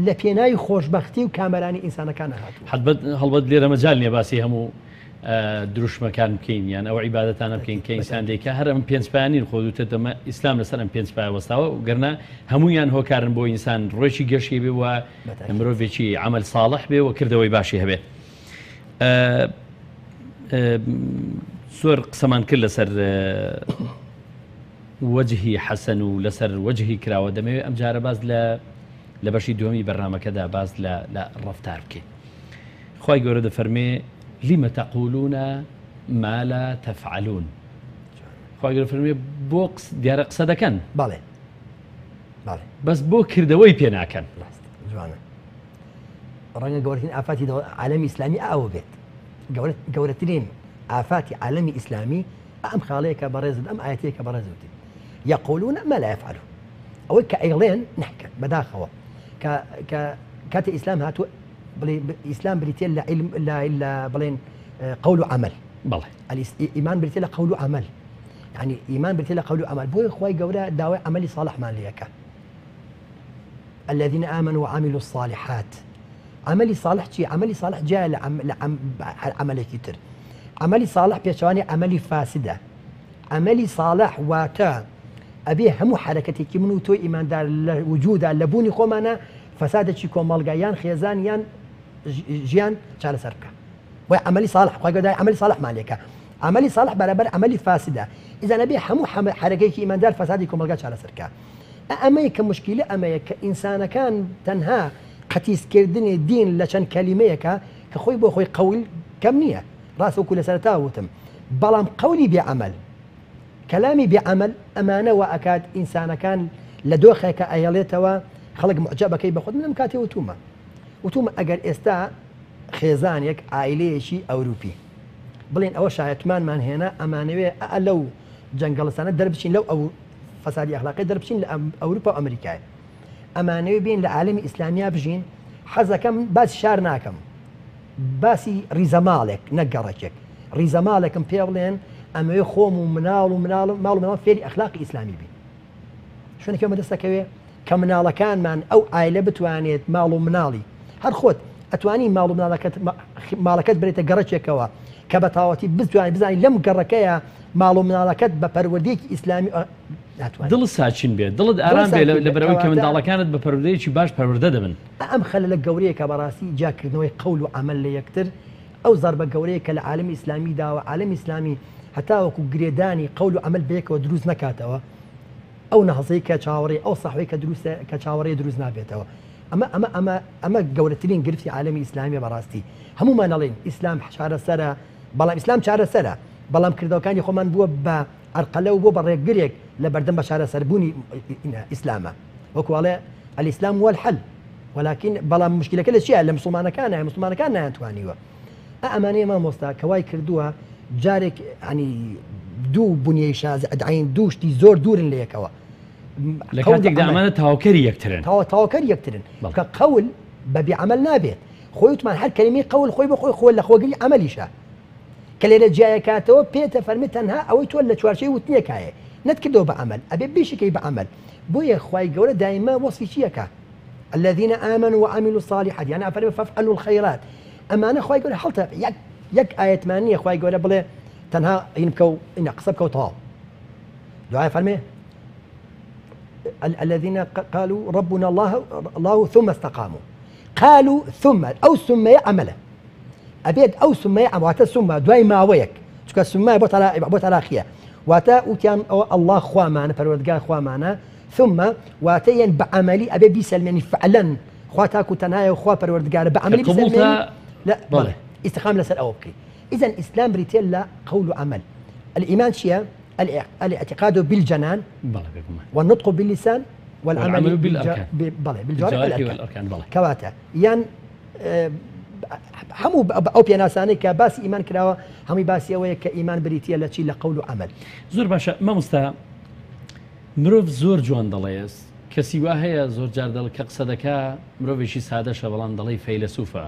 لە پێناوی خۆشبەختی و کامەرانی ئینسانەکان هاتووە هەڵبەت لێرە مەجال نییە باسی هەموو دروشمەکان بکەین یان ئەو عیبادەتانە بکەین کە ئینسان دەیکە هەر ئەم پێنج پایانین خۆدوتە دەمە ئیسلام لەسەر ئەم پێنج پایە وەستاوە و گەرنا هەمویان هۆکارن بۆ ئینسان ڕۆیشی گەشتی بێ وە مرۆڤێکی عەمەل ساڵح بێ و کردەوەی باشی هەبێ زۆر قسەمان کرد لەسەر وەجهی حەسەن و لەسەر وەجهی کراوە دەمەوێت ئەم جارە باز لە بەشی دووەمی بەرنامەکەدا باز لە ڕەفتار بکەین خوای گەورە دەفەرمێ لم تقولون ما لا تفعلون خوا گەورە فەرمێ بۆ دیارە قسە دەکەن بەڵێ بەڵێ بەس بۆ کردەوەی پێ ناکەن جوانە ڕەنگە گەورەترین ئافاتی عالەمی ئیسلامی ئەوە بێت گەورەترین ئافاتی عالەمی ئیسلامی ئەم خاڵەیە کە بەڕێزت ئەم ئاەتەیە کە بەڕێزوتی یەقولون ما لا يفعلون ئەوەی کە ئەیڵێن نحکە بەداخەوە کاتە ئیسلام هاتووە ئیسلام بریتێ لە علم لا بڵێن قول و عمل بەڵێ ئیمان بریتێ لە قول و عمل يعني إيمان بالتلا قول عمل بوي خوي جورا داوي عملي صالح ماليك الذين آمنوا وعملوا الصالحات عملي صالح شيء عملي صالح جاء عملي كتير عملي صالح بيشواني عملي فاسدة عملي صالح واتا أبي هم حركتي كمنو تو إيمان دار وجود لبوني خومانا فساد شيء كومالجيان خيزانيان جيان شال سركة وعملي صالح خوي جورا عملي صالح ماليك عملي صالح برابر عملي فاسدة إذا نبي همو حركة إيمان دار فساد كومالجا على سركة أما كمشكلة أما كإنسان كان تنها قتيس كردني الدين لشان كلمة كخوي بو خوي قول كمية راسه كل سنة وتم بلام قولي بعمل كلامي بعمل أمانة وأكاد إنسان كان لدوخه كأيالته خلق معجبة كي باخذ من مكاتي وتوما أجر استا خيزانيك عائلي شيء أوروبي بلين أول شايتمان من هنا أمانة لو جنجل سنة دربشين لو أو فساد أخلاقي دربشين لأوروبا وأمريكا أمانة بين العالم الإسلامي بجين حزة كم بس شارناكم باسي ريزمالك نقرتك ريزمالك بيرلين أما يخوم ومنال فيري أخلاقي إسلامي بين شو نكمل دستكوي كمنال كان من أو عائلة بتوانيت مالو منالي هر خود أتواني مالو مالكت بريت قرتك كوا كبتاوتي بزاني لم قركيا مالو منالكت بپرورديك إسلامي دڵ ساچین بێت دڵت ئارام بێ لە بەرەوەی کە منداڵەکانت بە پەروەردەیەکی باش پەروەردە دەبن ئەم خەلە قەورەیە کە بەڕاستی جاکردنەوەی قەول و عەمەل لە یەکتر ئەو زەربە گەورەیە کە لە عالەمی ئیسلامی داوە عالەمی ئیسلامی هەتا وەکو گرێدانی قەول و عەمەل بەیەکەوە دروست نەکاتەوە ئەو نەهزەی کە چاوەڕێی ئەو سەحوەی کە چاوەڕێی دروست نابێتەوە ئەمە گەورەترین گرفتی عالەمی ئیسلامیە بەڕاستی هەمومان ئەڵێن ئیسلام چارەسەرە بەڵام ئیسلام چارەسەرە بەڵام کردەوەکانی خۆمان بووە بە ئەرقەلە و بۆ بەڕێگرێک لە بەردەم بە چارەسەربوونی ئیسلامە وەکوواڵێ الئیسلام هو الحل ولكن بەڵام مشکلەکە لە چیە لە مسلمانەکان نایانتوانیوە ئەمانەیە مامۆستا کەوای کردووە جارێک ینی دوو بنیەی شازعین دوو شتی زۆر دوورن لە یەکەوە لە کاتێکدا ئەمانە تاواکەری یەکترن تاواکەری یەکترن کە قەول بەبێ عەمەل نابێت خۆی وتمان هەر کەلمەی قەول خۆی بەخۆی خۆی لە خۆگری عەمەلیشە کە لێرە جایەکاتەوە پێتە فەرمی تەنها ئەوەی تۆ لە چوارچەی وتنیەکایە نەتکردەوە بە عەمەل ئەبێ بیشەکەی بە عەمەل بۆیە خوای گەورە دایما وەصفی چیەکە الذين آمنوا وعملوا الصالحات يعني أفرمي فافعلوا الخيرات أما أنا خوي يقول حلت يك آية مانية خوي يقول بله تنها ينبكوا إن قصبكوا طاو دعاء فرمي الذين قالوا ربنا الله ثم استقاموا قالوا ثم يعمل أبيد أو ثم يعمل واتا ثم دعاء ما ويك شكا ثم يبوت على خيا واتا أوتيان الله خوا معنا فالوردقاء خوا معنا ثم واتين بعملي أبي بيسلمني فعلا خواتاكو تنايا وخوا پروردگار بعملي بيسلمني لا بله استقام لسر أوكي إذا الإسلام بريتيلا قول وعمل الإيمان شيء الاعتقاد بالجنان والنطق باللسان والعمل بالأركان بالجوارح والأركان كواتا يعني همو أو بيناساني كباس إيمان كراوة همي باسي أوي كإيمان بريتيلا شيء لقول وعمل زور باشا ما مستا مرۆڤ زۆر جوان دەڵێس کەسی وا هەیە زۆر جار دەڵ کە قسە دەکا مرۆڤێکی سادەشە بەڵام دەڵی فەیلسوفە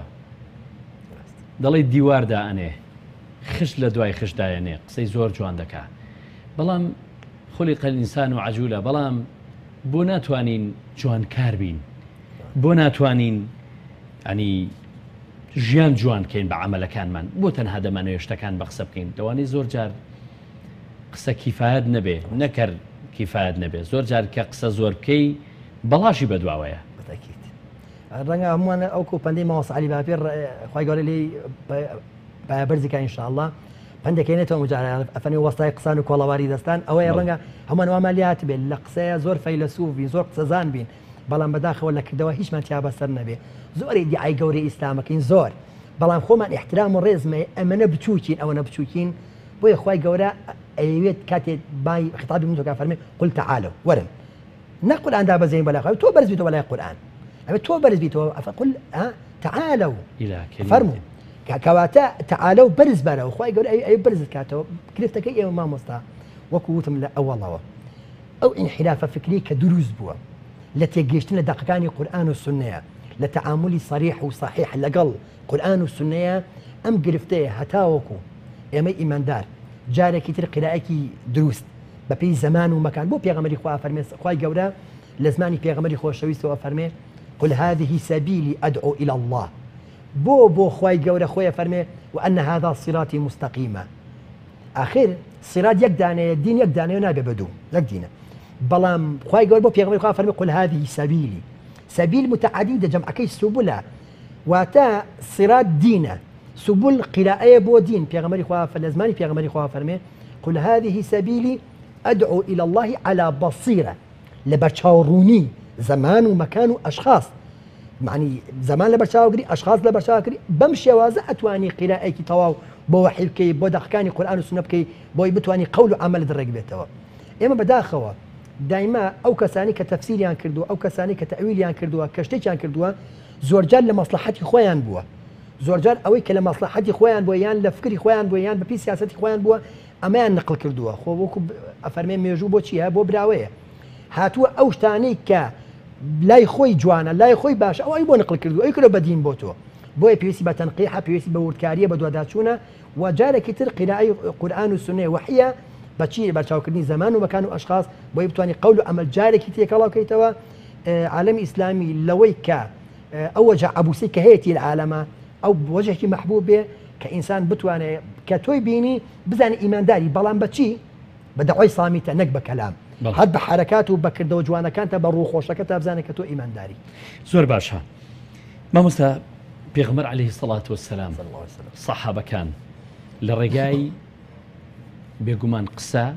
دەڵی دیواردا ئەنێ خشت لە دوای خشتدایەنێ قسەی زۆر جوان دەکا بەڵام خولق الإنسان عجولە بەڵام بۆ ناتوانین جوانکار بین بۆ ناتوانین ینی ژیان جوان بکەین بە عەمەلەکانمان بۆ تەنها دەمانەوێت شتەکان بە قسە بکەین دەوانەی زۆر جار قسە کیفایەت نەبێ نەکرد کیفایەت نەبێ زۆر جار کە قسە زۆر بکەی بەڵاشی بەدواوەیە بەتاکید ڕەنگە هەمووان ئەو کۆپەندەی ماوەس عەلی باپێر خوای گەورە لێی بەرزیکە ئینشاءالله پندەکەینێتەوە مجارە ئەفەنی وەستای قسان و کۆڵەواری دەستان ئەوەیە ڕەنگە هەمووان وامان لێ هاتبێت لە قسەیە زۆر فەیلسوف زۆر قسەزان بین بەڵام بەداخەوە لە کردەوە هیچمان تیا بەسەر نەبێ زۆری دیعای گەورەی ئیسلامەکەین زۆر بەڵام خۆمان احترام و ڕێزمە ئەمەنە بچووکین ئەوەنە بچووکین بۆیە خوای گەورە ئەوێت کاتێک بای خطابی من تۆ فەرمێ قل تعالوا ورن نە قورئان دابەزێن بەلای خوا تۆ بەرز بیتەوە بەلای قورئان ئەوێ تۆ بەرز بیتەوە قل تعالوا فەرموو کەواتە تعالوا بەرز بەرەوە خوای گەورە ئەوێ بەرزت کاتەوە کلێفتەکەی ئێوە مامۆستا وەکو وتم لە ئەوەڵەوە ئەو انحرافە فکری کە دروست بووە لە تێگەیشتن لە دەقەکانی قورئان و سونەیە لە تەعاملی صریح و صحیح لەگەڵ قورئان و سونەیە ئەم گرفتەیە هەتاوەکو ئێمە ئیماندار جارێکی تر قراءەکی دروست بەپێی زەمان و مەکان بۆ پێغەمبەری خوا فەرمێ خوای گەورە لە زمانی پێغەمبەری خۆشەویستەوە فەرمێ قل هذه سبيلي أدعو إلى الله بۆ خوای گەورە خۆیە فەرمێ وأن هذا صراطي مستقيما آخر صراط یەک دانەیە دین یەک دانەیە نابێ بەدوو یەک دینە بەڵام خوای گەورە بۆ پێغەمبەری خوا فەرمێ قل هذه سبيلي سبيل متعددة جمعەکەی سبولە واتە صراط دینە سبل قراءة بو دين بيغمري خوا فلزماني بيغمري خوا فرمي قل هذه سبيلي أدعو إلى الله على بصيرة لبرشاوروني زمان ومكان وأشخاص يعني زمان لبرشاوري أشخاص لبرشاوري بمشي وازع أتواني قراءة كي تواو بو وحي كي بو دخكاني قرآن وسنة كي بو بتواني قول وعمل درج بيتوا إما بداخوا دائما أو كساني كتفسير يعني كردوا أو كساني كتأويل يعني كردوا كشتيش يعني كردوا زورجان لمصلحتي خويان بوا زۆرجار ئەوەی کە لە مەسلحەتی خۆیان بووە یان لە فکری خۆیان بووە یان بەپی سیاسەتی خۆیان بووە ئەمەیان نقل کردووە خۆ وەکو ئەفەرمێ مێژوو بۆ چیە بۆ براوەیە هاتووە ئەو شتانەی کە لای خۆی جوانە لای خۆی باشە ئەوەی بۆ نقل کردو ئەوی کردە بەدین بۆ تۆ بۆیە پێویستی بە تەنقیح پێویستی بە وردکاریە بە دوواداچوونە و جارێکی تر قراءەی قورئان و سونەیە وحیە بەچی بەرچاوکردنی زەمان و مەکان و ئەشخاص بۆی بتوانانی قەول و ئەمەل جارێکی تێکەڵاو بکەیتەوە عالەمی ئیسلامی لەوەی کە ئەو وەجە عەبوسی کە هەیەی العالەمە أو بوجهك محبوب به كإنسان بتواني كتوي بيني بزاني إيمان داري بلان بتشي بدعوي صامتة نك بكلام هاد بحركاته بكر دو جوانا كانت بروح وشكتها بزاني كتو إيمان داري زور باشا ما مستا بيغمر عليه الصلاة والسلام صحابة كان للرجاي بيقومان قسا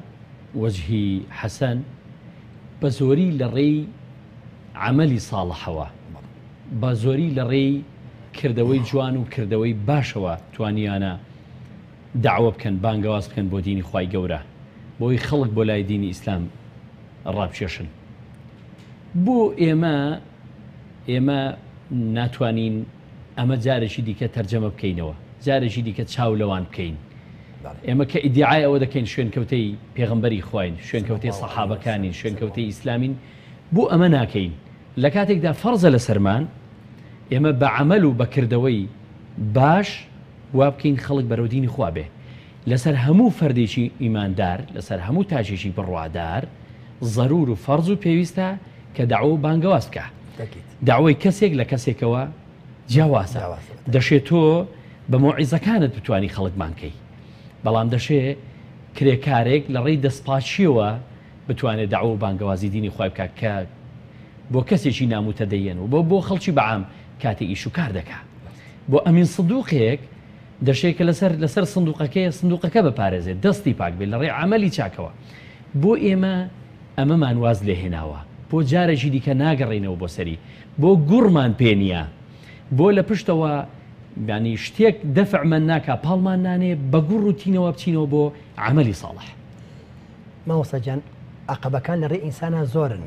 وجهي حسن بزوري للري عملي صالح هوا بزوري للري کردەوەی جوان و کردەوەی باشەوە توانیانە داوا بکەن بانگەواز بکەن بۆ دینی خوای گەورە بۆی خەڵک بۆ لای دینی ئیسلام ڕابکێشن بۆ ئێمە ناتوانین ئەمە جارێکی دیکە تەرجەمە بکەینەوە جارێکی دیکە چاو لەوان بکەین ئێمە کە ئیدعای ئەوە دەکەین شوێنکەوتەی پێغەمبەری خواین شوێنکەوتەی سەحابەکانی شوێنکەوتەی ئیسلامین بۆ ئەمە ناکەین لە کاتێکدا فەرزە لە سەرمان ئێمە بە عەمەل و بەکردەوەی باش وا بکەین خەڵک بەرەو دینی خوا بێ لەسەر هەموو فەردێکی ئیماندار لەسەر هەموو تاجێکی بڕوادار ضرور و فەرز و پێویستە کە داوا و بانگەواز بکە داوای کەسێک لە کەسێکەوە جیاوازە دەشێت تۆ بە مۆعیزەکانت بتوانی خەڵکمان کەی بەڵام دەشێت کرێکارێک لە ڕێی دەستپاچیەوە بتوانێت داوا و بانگەوازی دینی خوا بکە کە بۆ کەسێکی ناموتەدەیەن و بۆ خەڵکی بەعام کاتێ ئیش و کار دەکا بۆ ئەمین سندوقێک دەشێت کە لەسەر سندوقەکە بپارێزێت دەستی پاک بێت لە ڕێی عەمەلی چاکەوە بۆ ئێمە ئەمەمان واز لێ هێناوە بۆ جارێکی دیکە ناگەڕێنەوە بۆ سەری بۆ گوڕمان پێ نییە بۆ لە پشتەوە ینی شتێک دەفعمان ناکا پاڵمان نانێ بە گوڕ و تینەوە بچینەوە بۆ عەمەلی ساڵح مامۆستا گیان عەقەبەکان لە ڕێی ئینسانە زۆرن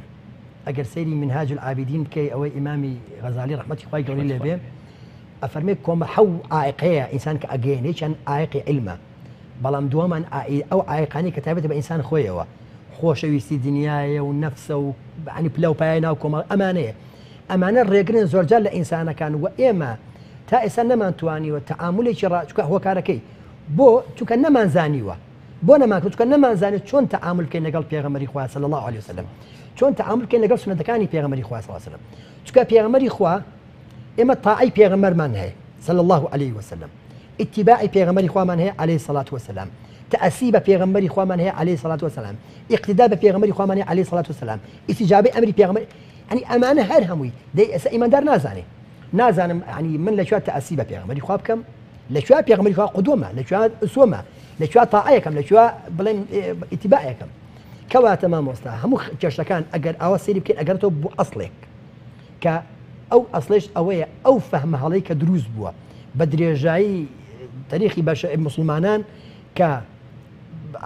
ئەگەر سەیری منهاج العابدین بکەی ئەوەی ئیمامی غەزالی ڕەحمەتی خوای گەورەی لێبێ ئەفەرمێ کۆمە حەو عایقەیە ئینسان کە ئەگەیەنێ چەند عایقی عیلمە بەڵام دووەمان ئەو عایقانی کە تایبەتە بە ئینسان خۆیەوە خۆشەویستی دنیایە و نەفسە و عنی پلە و پایای ناو کۆمەڵ ئەمانە ڕێگرن زۆرجار لە ئینسانەکان و ئێمە تا ئێستا نەمانتوانیوە تەعاملێکی ڕاچکە هۆکارەکەی بۆ چونکە نەمانزانیوە بۆ نەماکرد چونکە نەمانزانێت چۆن تەعامل بکەین لەگەڵ پێغەمبەری خوا صلی الله علیه وسلم چۆن تەعامل بکەین لەگەڵ سنەتەکانی پێغەمبەری خوا صلی الله علیه وسلم چونکە پێغەمبەری خوا ئێمە تاعی پێغەمبەرمان هەیە صلی الله علیه وسلم اتباعی پێغەمبەری خوامان هەیە علیه الصلاة والسلام تأسي بپێغەمبەری خوامان هەیە علیه الصلاة والسلام اقتدا بپێغەمبەری خوامان هەیە علیه الصلاة والسلام استجابه ئەمری پێغەمبەر يعني ئەمانە هەر هەمووی دەی ئێستا ئیماندار نازانم يعني من لەکوێ تأسي بپێغەمبەری خوا بکەم لەکوێ پێغەمبەری خوا قودوەمە لەکوێ ئوسوەمە لەکوێ تاعەیەکەم لەکوێ بڵێن اتباعەکەم کەواتە مامۆستا هەموو کێشەکان ئەگەر ئەوە سەیری بکەین ئەگەرەوە بۆ ئەسڵێک کە ئەو ئەسڵێش ئەوەیە ئەو فەهمە هەڵەی کە دروست بووە بە درێژایی تاریخی بەشە مسلمانان کە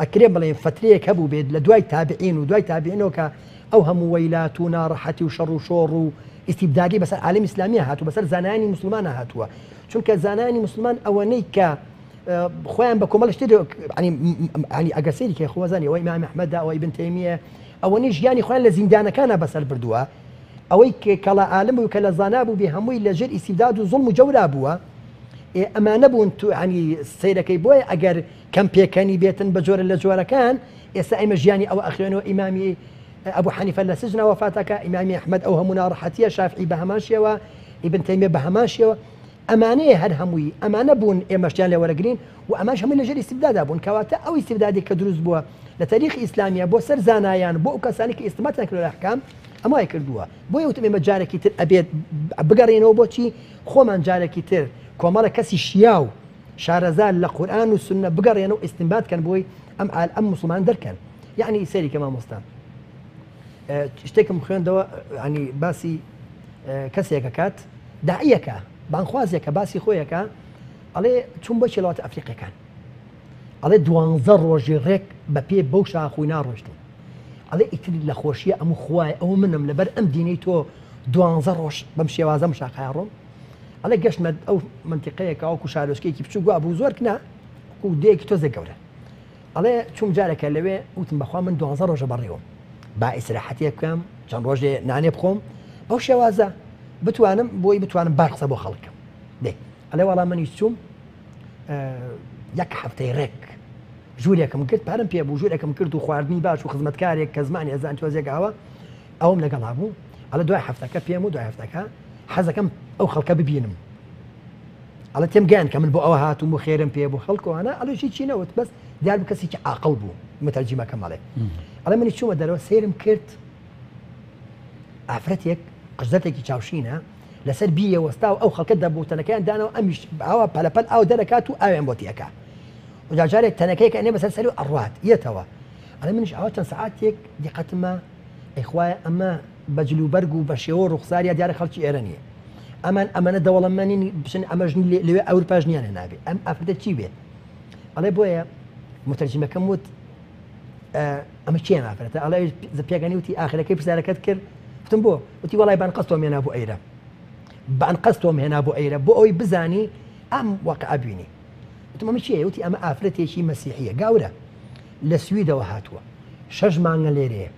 ئەکرێ بڵێن فترەیەک هەبوو بێت لە دوای تابعین و دوای تابعینەوە کە ئەو هەموو وەیلات و ناڕەحەتی و شەڕ و شۆڕ و ئیستیبدادی بەسەر عالەمی ئیسلامی هاتووە بەسەر زانایانی موسڵمانە هاتووە چونکە زانایانی موسڵمان ئەوەنەی کە خۆیان بە کۆمەڵ شتێ ینی ئەگەر سەیری کە خۆزانانی ئەوەی ئیمام ئەحمەد ئەوەی ابن تەیمیە ئەوەنەی ژیانی خۆیان لە زیندانەکانە بەسەر بردووە ئەوەی کەڵا عالم بوو کە لە زانا بوو بێ هەمووی لەژێر ئیستیبداد و زوڵم و جەورا بووە ئەمانە بوون تو ینی سەیرەکەی بۆیە ئەگەر کەم پێکەنی بێتن بە جۆرە لە جۆرەکان ئێستا ئەمە ژیانی ئەوە ئەخوێنەوە ئیمامی ئەبوو حەنیفە لە سجنە وەفاتەکە ئیمامی ئەحمەد ئەو هەموو ناڕەحەتیە شافعی بە هەمان شێوە ئیبن تەیمیە بە هەمان شێوە ئەمانەیە هەر هەمووی ئەمانە بوون ئێمەشتیان لێ وەرەگرین و ئەماش هەمووی لەژێر ئیستیبدادا بوون کەواتە ئەو ئیستیبدادی کە دروست بووە لە تاریخی ئیسلامیە بۆ سەر زانایان بۆ ئەو کەسانی کە ئیستیماتیان کردووە لە ئەحکام ئەمای کردووە بۆیە وتم ئێمە جارێکی تر ئەبێت بگەڕێنەوە بۆچی خۆمان جارێکی تر کۆمەڵە کەسی شیا و شارەزار لە قورئان و سنە بگەڕێنەوە ئیستیمباتکەن بۆی ئەم موسڵمان دەرکەن یعنی سەیری کە مامۆستا شتێکم خوێندەوە ینی باسی کەسێکە کات داعیەکە بانخوازێکە باسی خۆیەکە ئەڵێ چوون بۆ وڵاتە ئەفریقیەکان ئەڵێ 12 ڕۆژی ڕێک بە پێ بەو شاخوی ناڕۆشتون ئەڵێ ئیتر لە خۆشیە ئەموو خوای ئەو منم لەبەر ئەم دینەی تۆ 12 ڕۆژ بەم شێوازەم شاخای ڕۆم ئەڵێ گەشتمە ئەو منتیقەیەکە وەکو شارۆچکەیەکی بچوو گووا بوو زۆر کنا و دەیەکی تۆزە گەورە ئەڵێ چوم جارێکە لەوێ وتم بەخوا من 12 ڕۆژە بەڕێوم با ئیسراحەتێ بکەم چەند ڕۆژێ نانێ بخۆم بەو شێوازە بتوانم بۆی بتوانم بار قسە بۆ خەڵکم دێ ئەلێ وەڵام منیش چوم یەک هەفتەی ڕێک ژوورێکم کرد پارەم پێ بوو ژوورێکم کرد و خواردنی باش و خزمەتکارێک کە زمانی ئەزان تۆزێکەوە ئەوم لەگەڵا بوو ئەڵە دوای هەفتەکە پێم و دوای هەفتەکە حەزەکەم ئەو خەڵکە ببینم ئەڵە تێم گیان کە من بۆ ئەوە هاتووم بۆ خێرم پێ بوو خەڵکەوانە ئەڵێ چینەوت بەس دیار کەسێکی عاقڵ بوو متەرجیمەکەم مەڵێ ئەڵێ منی چوومە دەرەوە سێرم کرد ئافرەتێک قژزەتێکی چاوشینە لەسەر بیە وەستا و ئەو خەڵکە دەبوو تەنەکەیان دانەوە ئەمیش ئاوا پەلەپەل ئاو دەرەکات و ئاویان بۆ تیەکە و جارێک تەنەکەیکە ئەنێ بەسەر سەری و ئەڕوات یەتەوە ئەڵێ منیش ئەوە چەند سەعاتێک دیقەتمە ئەیخوایە ئەمە بەجلوبەرگ و بە شێوە ڕوخساریە دیارە خەڵکی ئێرە نییە ئەمانە دەوڵەمەنین بچن ئەمەژنی لەوێ ئەوروپاش نیانە نابێت ئەم ئافرەتە چی بێت ئەڵێ بۆیە متەرجیمەکەم وت ئەمە چیان ئافرەتە ئەڵێ پێگەنی وتی ئاخرەکەی پرسیارەکەت کرد وتم بۆ وتی وەڵای بانقەستۆم هێنا بۆ ئەیرە بانقەستۆم هێنا بۆ ئەیرە بۆ ئەوی بزانی ئەم واقعە بینی وتم ئەمە چییە وتی ئەمە ئافرەتێکی مەسیحیە گاورە لە سویدەوە هاتووە 6 مانگە لێرەیە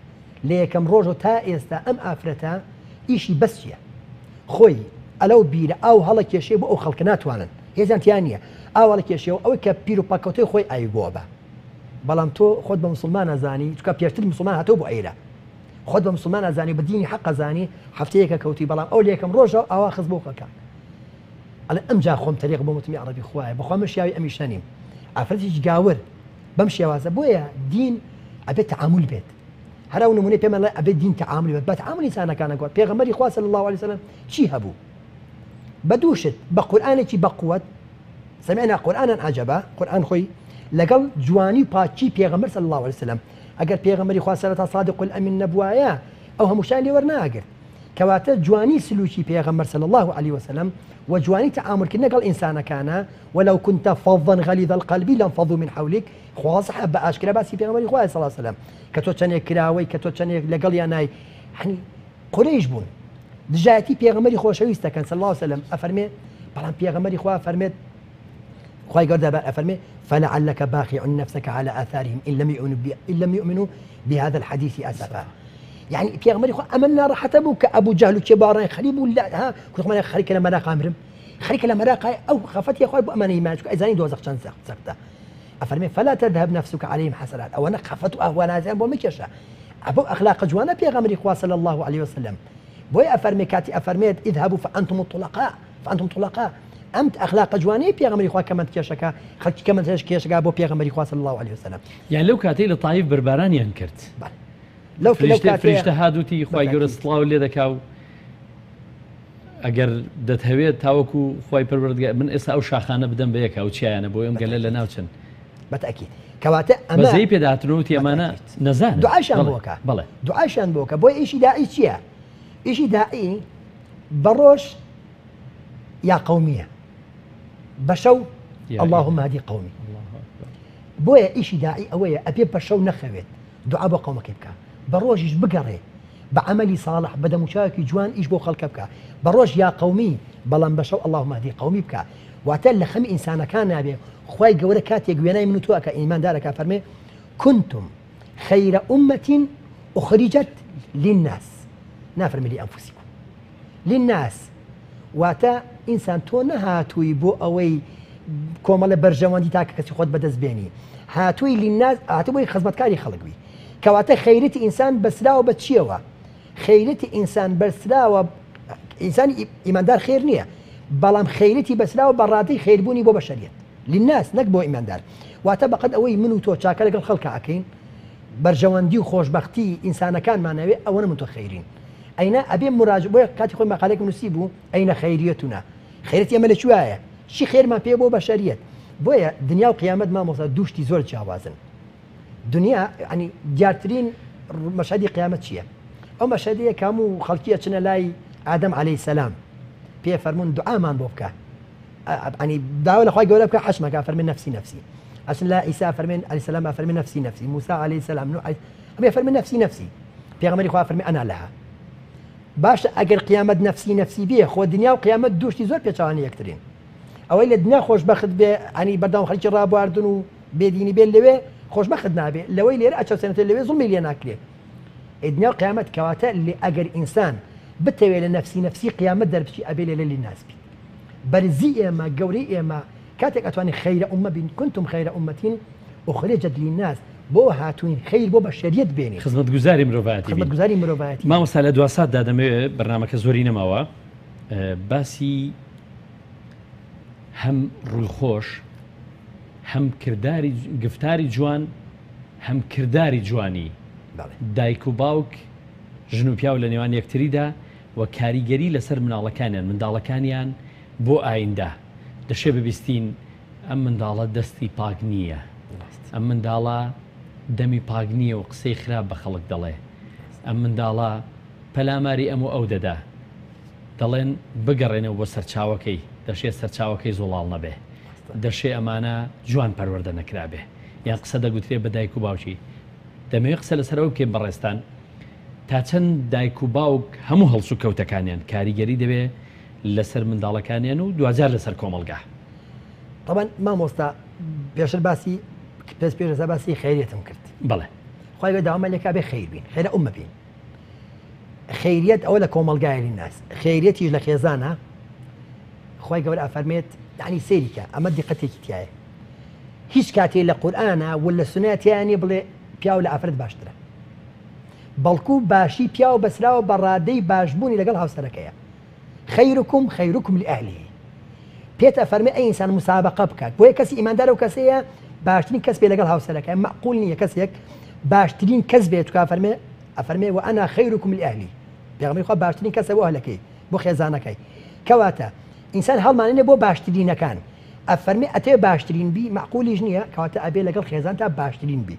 لە یەکەم ڕۆژ تا ئێستا ئەم ئافرەتە ئیشی بەس چییە خۆی ئەلەو بیرە ئاو هەڵە کێشێ بۆ ئەو خەڵکە ناتوانن هێزانتیان نییە ئاو هەڵە کێشەوە ئەوەی کە پیر و پاکەوتەی خۆی ئاویگۆ بە بەڵام تۆ خۆت بە مسلمان نەزانی چکە پێشتر مسلمان هاتۆ بۆ ئەیرە خۆت بە مسلمان نەزانی بە دینی حەق زانی هەفتەیەکە کەوتی بەڵام ئەو لە یەکەم ڕۆژە ئاوا خز بۆ خەکە ئەڵێ ئەمجا خۆم تەریق بۆ متمی عەرەبی خوایە بەخوا من شیاوی ئەمیش نەنیم ئافرەتێکی گاور بەم شێوازە بۆیە دین ئەبێت تەعامل بێت هەراو نمونەی پێمان لە ئەبێت دین تەعامل بێت بە تەعامل ئینسانەکانە گوت پێغەمبەری خوا صلی الله علیه وسلم چی هەبوو بدوشت بقرآنێکی بەقووەت سمعنا قورآنا عجبا قورآن خۆی لەگەڵ جوانی و پاچی پێغەمبەر صلی الله علیه وسلم ئەگەر پێغەمبەری خوا سەرەتا صادق الأمین نەبوایە ئەو هەمووشان لێ وەرناگرت کەواتە جوانی سلوکی پێغەمبەر صلی الله عليه وسلم و جوانی تەعاملکردن لەگەڵ ئینسانەکانە ولو كنت فظا غليظ القلب لانفضوا من حولك خواصح بە ئاشکرا باسی پێغەمبەری خوا صلی الله عليه وسلم کە تۆ چەندێک کراوەی کە تۆ چەندێک لەگەڵ یانای يعني قورەیش بوون دژایەتی پێغەمبەری خۆشەویستەکەن صلی الله عليه وسلم ئەفەرمێ بەڵام پێغەمبەری خوا فەرمێت خوای گەورە ئەفەرمێ فلعلك باخع نفسك على آثارهم إن لم يؤمنوا بهذا الحديث أسفا يعني پێغەمبەری خوا ئەمە ناڕەحەتە بوو کە ئەبوو جەهل و کێباڕای خەریب و ها کوتمان خەریکە لە مەراق ئامرم خەریکە لە مەراقای ئەو خەفەتی خۆی بۆ ئەمانە ئیمان چکە ئەزانی دۆزەخ چەند سەختە ئەفەرمێ فلا تذهب نفسك عليهم حسرات ئەوەنە خەفەت و ئەهوانازیان بۆ مکێشە ئەبەو ئەخلاق جوانە پێغەمبەری خوا صلی الله عليه وسلم بۆی ئەفەرمێ کاتی ئەفەرمێت اذهبوا فأنتم طلقاء ئەمت ئەخلاق جوانەی پێغەمبەری خوا کەمەند کێشەکە خەڵکی کەمەند کێشەکە بۆ پێغەمبەری خوا صلی الله عليه وسلم یان لەو کاتەی لە تایف بەربارانیان کرد لەو فریشتە هادووتی خوای گەورە سڵاو لێ دەکا و ئەگەر دەتهەوێت تاوەکو خوای پەروەردگار من ئێستا ئەو شاخانە بدەم بە یەکە و چیانە بۆ ئەم گەلە لە ناوچن بەتەکید کەواتە ئەمە بەزەی پێداهاتنەوەتی ئەمانە نەزانن دوعاشان بۆکە بەڵێ دوعاشان بۆکە بۆی ئیشی داعی چییە ئیشی داعی بەڕۆژ یا قەومیە بەشەو اللهم هدی قومی بۆیە ئیشی داعی ئەوەیە ئەبێ بە شەو نەخەوێت دوعا بۆ قەومەکەی بکە بە ڕۆژیش بگەڕێ بە عەمەلی ساڵح بە دەموچاوێکی جوان ئیش بۆ خەڵکە بکە بە ڕۆژ یا قەومی بەڵام بە شەو اللهم هدی قەومی بکە واتە لە خەمی ئینسانەکان نابێ خوای گەورە کاتێک وێنای من و تۆ ئەکە ئیماندارەکە فەرمێ كنتم خير أمة أخرجت للناس نافرمي لأنفسكم للناس واتا إنسان تو نهاتوي بو أوي كومال برجوان دي تاكا كسي خود بدز بيني هاتوي للناس هاتوي خزمت كاري خلق بي كواتا خيرتي إنسان بسلاو بتشيوا خيرتي إنسان بسلاو إنسان إيماندار خير نية بلام خيرتي بسلاو براتي خير بوني بو بشريت للناس نكبو إيماندار واتا بقد أوي منو تو تشاكا لقل خلق عكين برجواندي وخوشبختي إنسان كان معنوي أولا من خيرين أين أبي مراجع بويا كاتي خوي مقالك نسيبه أين خيريتنا خيرتي أمل شوية شي خير ما بيبو بشرية بويا دنيا وقيامة ما موصل دوشتي زور جوازن دنيا يعني جارترين مشهد قيامة شيء أو مشهد كامو خلقية شنا لاي آدم عليه السلام بيه فرمون دعاء ما نبوكا يعني دعوة لخوي قولك بك حشمك فرمين نفسي عشان لا عيسى فرمين عليه السلام فرمين نفسي موسى عليه السلام نوح عليه فرمين نفسي بيغمري خواه فرمين أنا لها باش أجر قيامة نفسي بيه خو الدنيا وقيامة دوشتي زور بيتشاني يكترين أو إلا الدنيا خوش باخد بي يعني بردام خليج الراب واردن وبيديني بين لوي خوش باخد نابي لو اللي رأى سنة اللوي ظلمي اللي ناكله الدنيا وقيامة كواتا اللي أجر إنسان بتوي لنفسي قيامة دربشي أبي للناس بي برزي ما جوري ما كاتك أتواني خير أمة كنتم خير أمة أخرجت للناس بۆ هاتوین خەیر بۆ بەشەریەت بێنێ خزمەتگوزاری مرۆڤایەتی مامۆستا لە دواساتدا دەمەوێت بەرنامەکە زۆری نەماوە باسی هەم ڕووخۆش هەم گفتاری جوان هەم کردداری جوانی دایک و باوک ژن و پیاو لە نێوان یەکتریدا و کاریگەری لەسەر مناڵەکانیان منداڵەکانیان بۆ ئایندا دەشێ ببیستین ئەم منداڵە دەستی پاک نییە ئەم منداڵە دەمی پاک نییە و قسەی خراپ بە خەڵک دەڵێ ئەم منداڵە پەلاماری ئەم و ئەو دەدا دەڵێن بگەڕێنەوە بۆ سەرچاوەکەی دەشێت سەرچاوەکەی زۆڵاڵ نەبێ دەشێ ئەمانە جوان پەروەردە نەکرابێ یان قسە دەگوترێ بە دایک و باوکی دەمەوێت قسە لەسەرەوە بکەین بەڕێستان تا چەند دایک و باوک هەموو هەڵسو کەوتەکانیان کاریگەری دەبێ لەسەر منداڵەکانیان و دوجار لەسەر کۆمەلگا طبعا مامۆستا پێشتر باسی پێش باسی خەیریەتم کرد بەڵێ خی داوامە لێکا بێ خەیر بین خێرە ئومە بین خەیریەت ئەوە لە کۆمەلگایە للناس خەیریەتیش لە خێزانە خی گەورە ئەفەرمێت یعنی سێریکە ئەمە دیقەتێکی تایە هیچ کاتێ لە قورئانە ولا سنەتیانی بڵێ پیاو لە ئافرەت باشترە بەڵکو باشی پیاو بەسراوە بە ڕادەی باشبوونی لەگەڵ هاوسەرەکەیە خەیرکم لئەهلیه پێتە فەرمێ ئەی ئینسان مسابقە بکات بۆیە کەسی ئیماندار و کەسەیە باشترین کەس بێ لەگەڵ هاوسەرەکە معقول نییە کەسێک باشترین کەس بێت کا ئەفەرمێ و ئەنا خەیرکم لئەهلی پێغەمبەری خوا باشترین کەسە بۆ ئەهلەکەی بۆ خێزانەکەی کەواتە ئینسان هەڵمانێنێ بۆ باشترینەکان ئەفەرمێ ئەتێ باشترین بی معقولیش نییە کەواتە ئەبێ لەگەڵ خێزان تا باشترین بی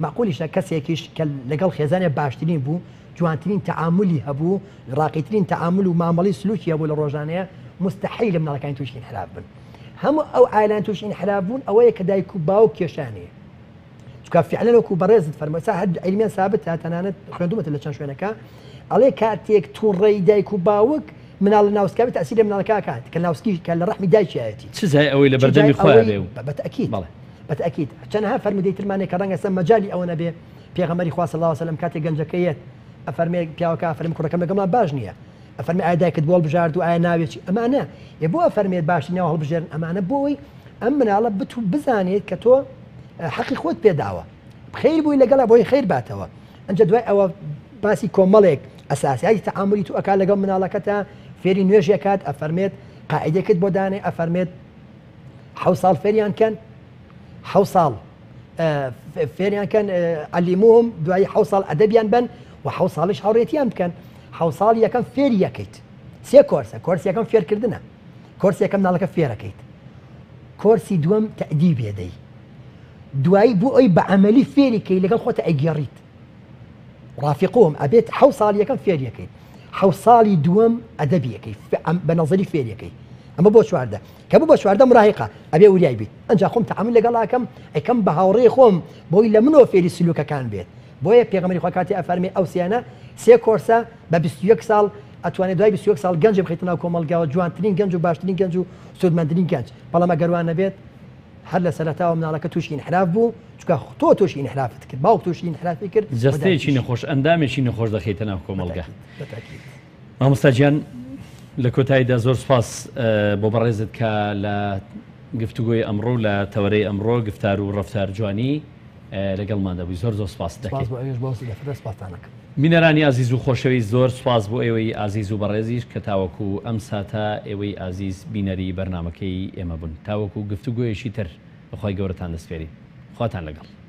معقولیشە کەسێکیش کە لەگەڵ خێزانێ باشترین بوو جوانترین تەعاملی هەبوو ڕاقیترین تەعامل و مامەڵی سلوکی هەبوو لە ڕۆژانەیە مستحیل مناڵەکانی تووشی انحراف بن هەموو ئەو ئایلان تووشی انحراف بوون ئەوەیە کە دایک و باوک کێشانەیە چونکە فعلا وەکو بەڕێزت فەرمووی هەر عیلمیان ثابت تەنانەت خوێندومەتە لە چەند شوێنەکە ئەڵێ کاتێک تووڕێی دایک و باوک مناڵ لە ناوسکاوی تەسیری لە مناڵەکە کات کە ناوسکی کە لە ڕەحمی دایکیایەتی چ زای ئەوەی لە بەردەمی خۆیان بێ بەتەکید چەندها فەرمودەیترمانێک کە ڕەنگە سەر مەجالی ئەوە نەبێ پێغەمبەری خوا صلی الله علیه و سلم کاتێک گەنجەکەیەت ئەفەرمێ پیاوەکە ئەفەرمێ کوڕەکەم لەگەڵمان باش نییە ئەفەرمێ ئایا دایکت بۆ هەڵبژارد و ئایا ناوێکی ئەمانە بۆ ئەفەرمێت باشی ناو هەڵبژێرن ئەمانە بۆی ئەم مناڵە بتوو بزانێت کە تۆ حەقی خۆت پێداوە خەیر بووی لەگەڵا بۆی خەیر باتەوە ئەنجە دوای ئەوە باسی کۆمەڵێک ئەساسیای تەعاملی تو ئەکا لەگەڵ مناڵەکەتە فێری نوێژیەکات ئەفەرمێت قاعیدەکەت بۆ دانێ ئەفەرمێت 7 ساڵ فێریان کەن 7 ساڵ فێریان کەن عەلیموهم دوای 7 ساڵ ئەدەبیان بن و 7 ساڵیش هاوڕێتیان بکەن 7 ساڵ یەکەم فێری یەکەیت سێ کۆرسە کۆرسی یەکەم فێرکردنە کۆرسی یەکەم ناڵەکە فێرەکەیت کۆرسی دووەم تەئدیبێ دەی دوایی بۆ ئەوی بە عەمەلی فێریکەی لەگەڵ خۆتە ئەیگێڕیت ڕافیقۆم ئەبێت 7 ساڵ یەکەم فێریەکەیت 7 ساڵی دووەم ئەدەبیەکەی بە نەزەری فێریەکەی ئەمە بۆ چواردە کە بوو بە چواردە مراهقە ئەبێ وریای بیت ئەنج خۆم تەعامل لەگەڵاکەم ئەیکەم بە هاوڕێی خۆم بۆی لە منەوە فێری سلوکەکان بێت بۆیە پێغەمبەری خوا کاتی ئەفەرمێ ئەو سیانە سێ کۆرسە بە 21 ساڵ ئەتوانێت دوای 21 ساڵ گەنج بخیتە ناو کۆمەلگاوە جوانترین گەنج و باشترین گەنج و سودمەندترین گەنج بەڵام ئەگەر نەبێت هەر لە سەرەتاوە مناڵەکە تووشی انحراف بوو چونکە تۆ تووشی انحرافت کرد باوک تووشی انحرافی کرد جەستەیەکی نەخۆش ئەندامێکی نەخۆش دەخیتە ناو کۆمەلگا مامۆستا گیان لە کۆتاییدا زۆر سپاس بۆ بەڕێزت کە لە گفتوگۆی ئەمڕۆ لە تەوەرەی ئەمڕۆ گفتار و ڕەفتار جوانی لەگەڵمان دەبووی زۆر سپاس دەکەین مینەرانی ئازیز و خۆشەویست زۆر سپاس بۆ ئێوەی ئازیز و بەڕێزیش کە تاوەکو ئەم ساتە ئێوەی ئازیز بینەری بەرنامەکەی ئێمە بوون تاوەکو گفتوگۆیەکی تر بەخوای گەورەتان دەسپێری خواتان لەگەڵ